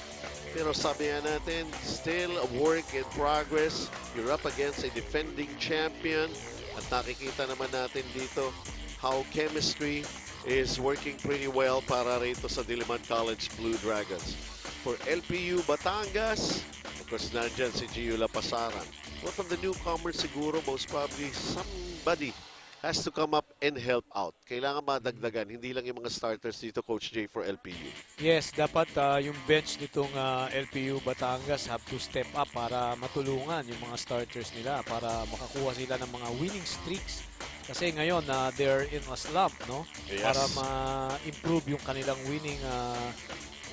Pero sabi nga natin, still a work in progress. You're up against a defending champion. At nakikita naman natin dito how chemistry is working pretty well para rito sa Diliman College Blue Dragons. For LPU Batangas, of course, nandyan si Gio Lapasaran. One of the newcomers siguro, most probably somebody has to come up and help out. Kailangan madagdagan, hindi lang yung mga starters dito, Coach J, for LPU. Yes, dapat yung bench nitong LPU Batangas have to step up para matulungan yung mga starters nila para makakuha sila ng mga winning streaks. Kasi ngayon, they're in a slump, no? Yes. Para ma-improve yung kanilang winning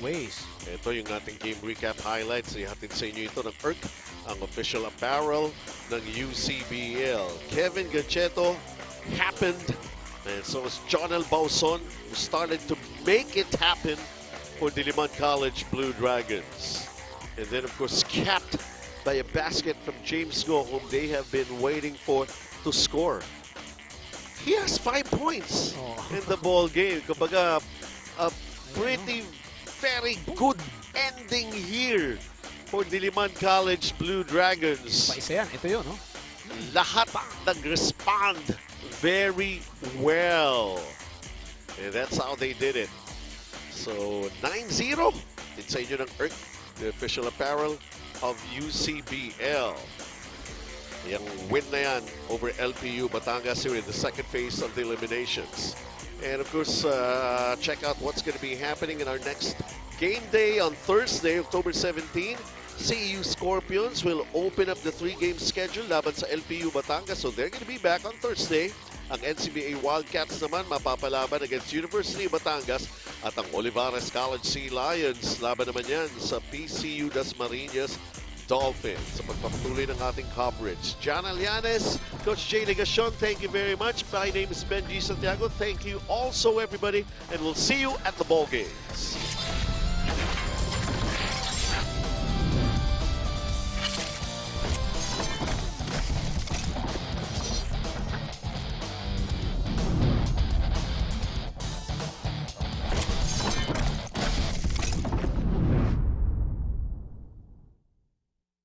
ways. Ito yung ating game recap highlights. Ihatid sa inyo ito ng ERC, ang official apparel ng UCBL. Kevin Gacheto happened, and so was John Bauzon, who started to make it happen for Diliman College Blue Dragons. And then, of course, capped by a basket from James Go, whom they have been waiting for to score. He has 5 points in the ball game. Kumbaga, a pretty very good ending here for Diliman College Blue Dragons. Paisa yan, ito yun, no? Lahat nag-respond very well. And that's how they did it. So, 9-0. Din sa inyo ng ERC, the official apparel of UCBL. Yung win na yan over LPU Batangas here in the second phase of the eliminations. And of course, check out what's going to be happening in our next game day on Thursday, October 17. CEU Scorpions will open up the 3-game schedule laban sa LPU Batangas. So they're going to be back on Thursday. Ang NCBA Wildcats naman mapapalaban against University of Batangas at ang Olivares College Sea Lions. Laban naman yan sa PCU Dasmariñas Dolphins sa pagpapatuloy ng ating coverage. John Alianes, Coach Jay Legacion, thank you very much. My name is Benji Santiago. Thank you also, everybody, and we'll see you at the ball games.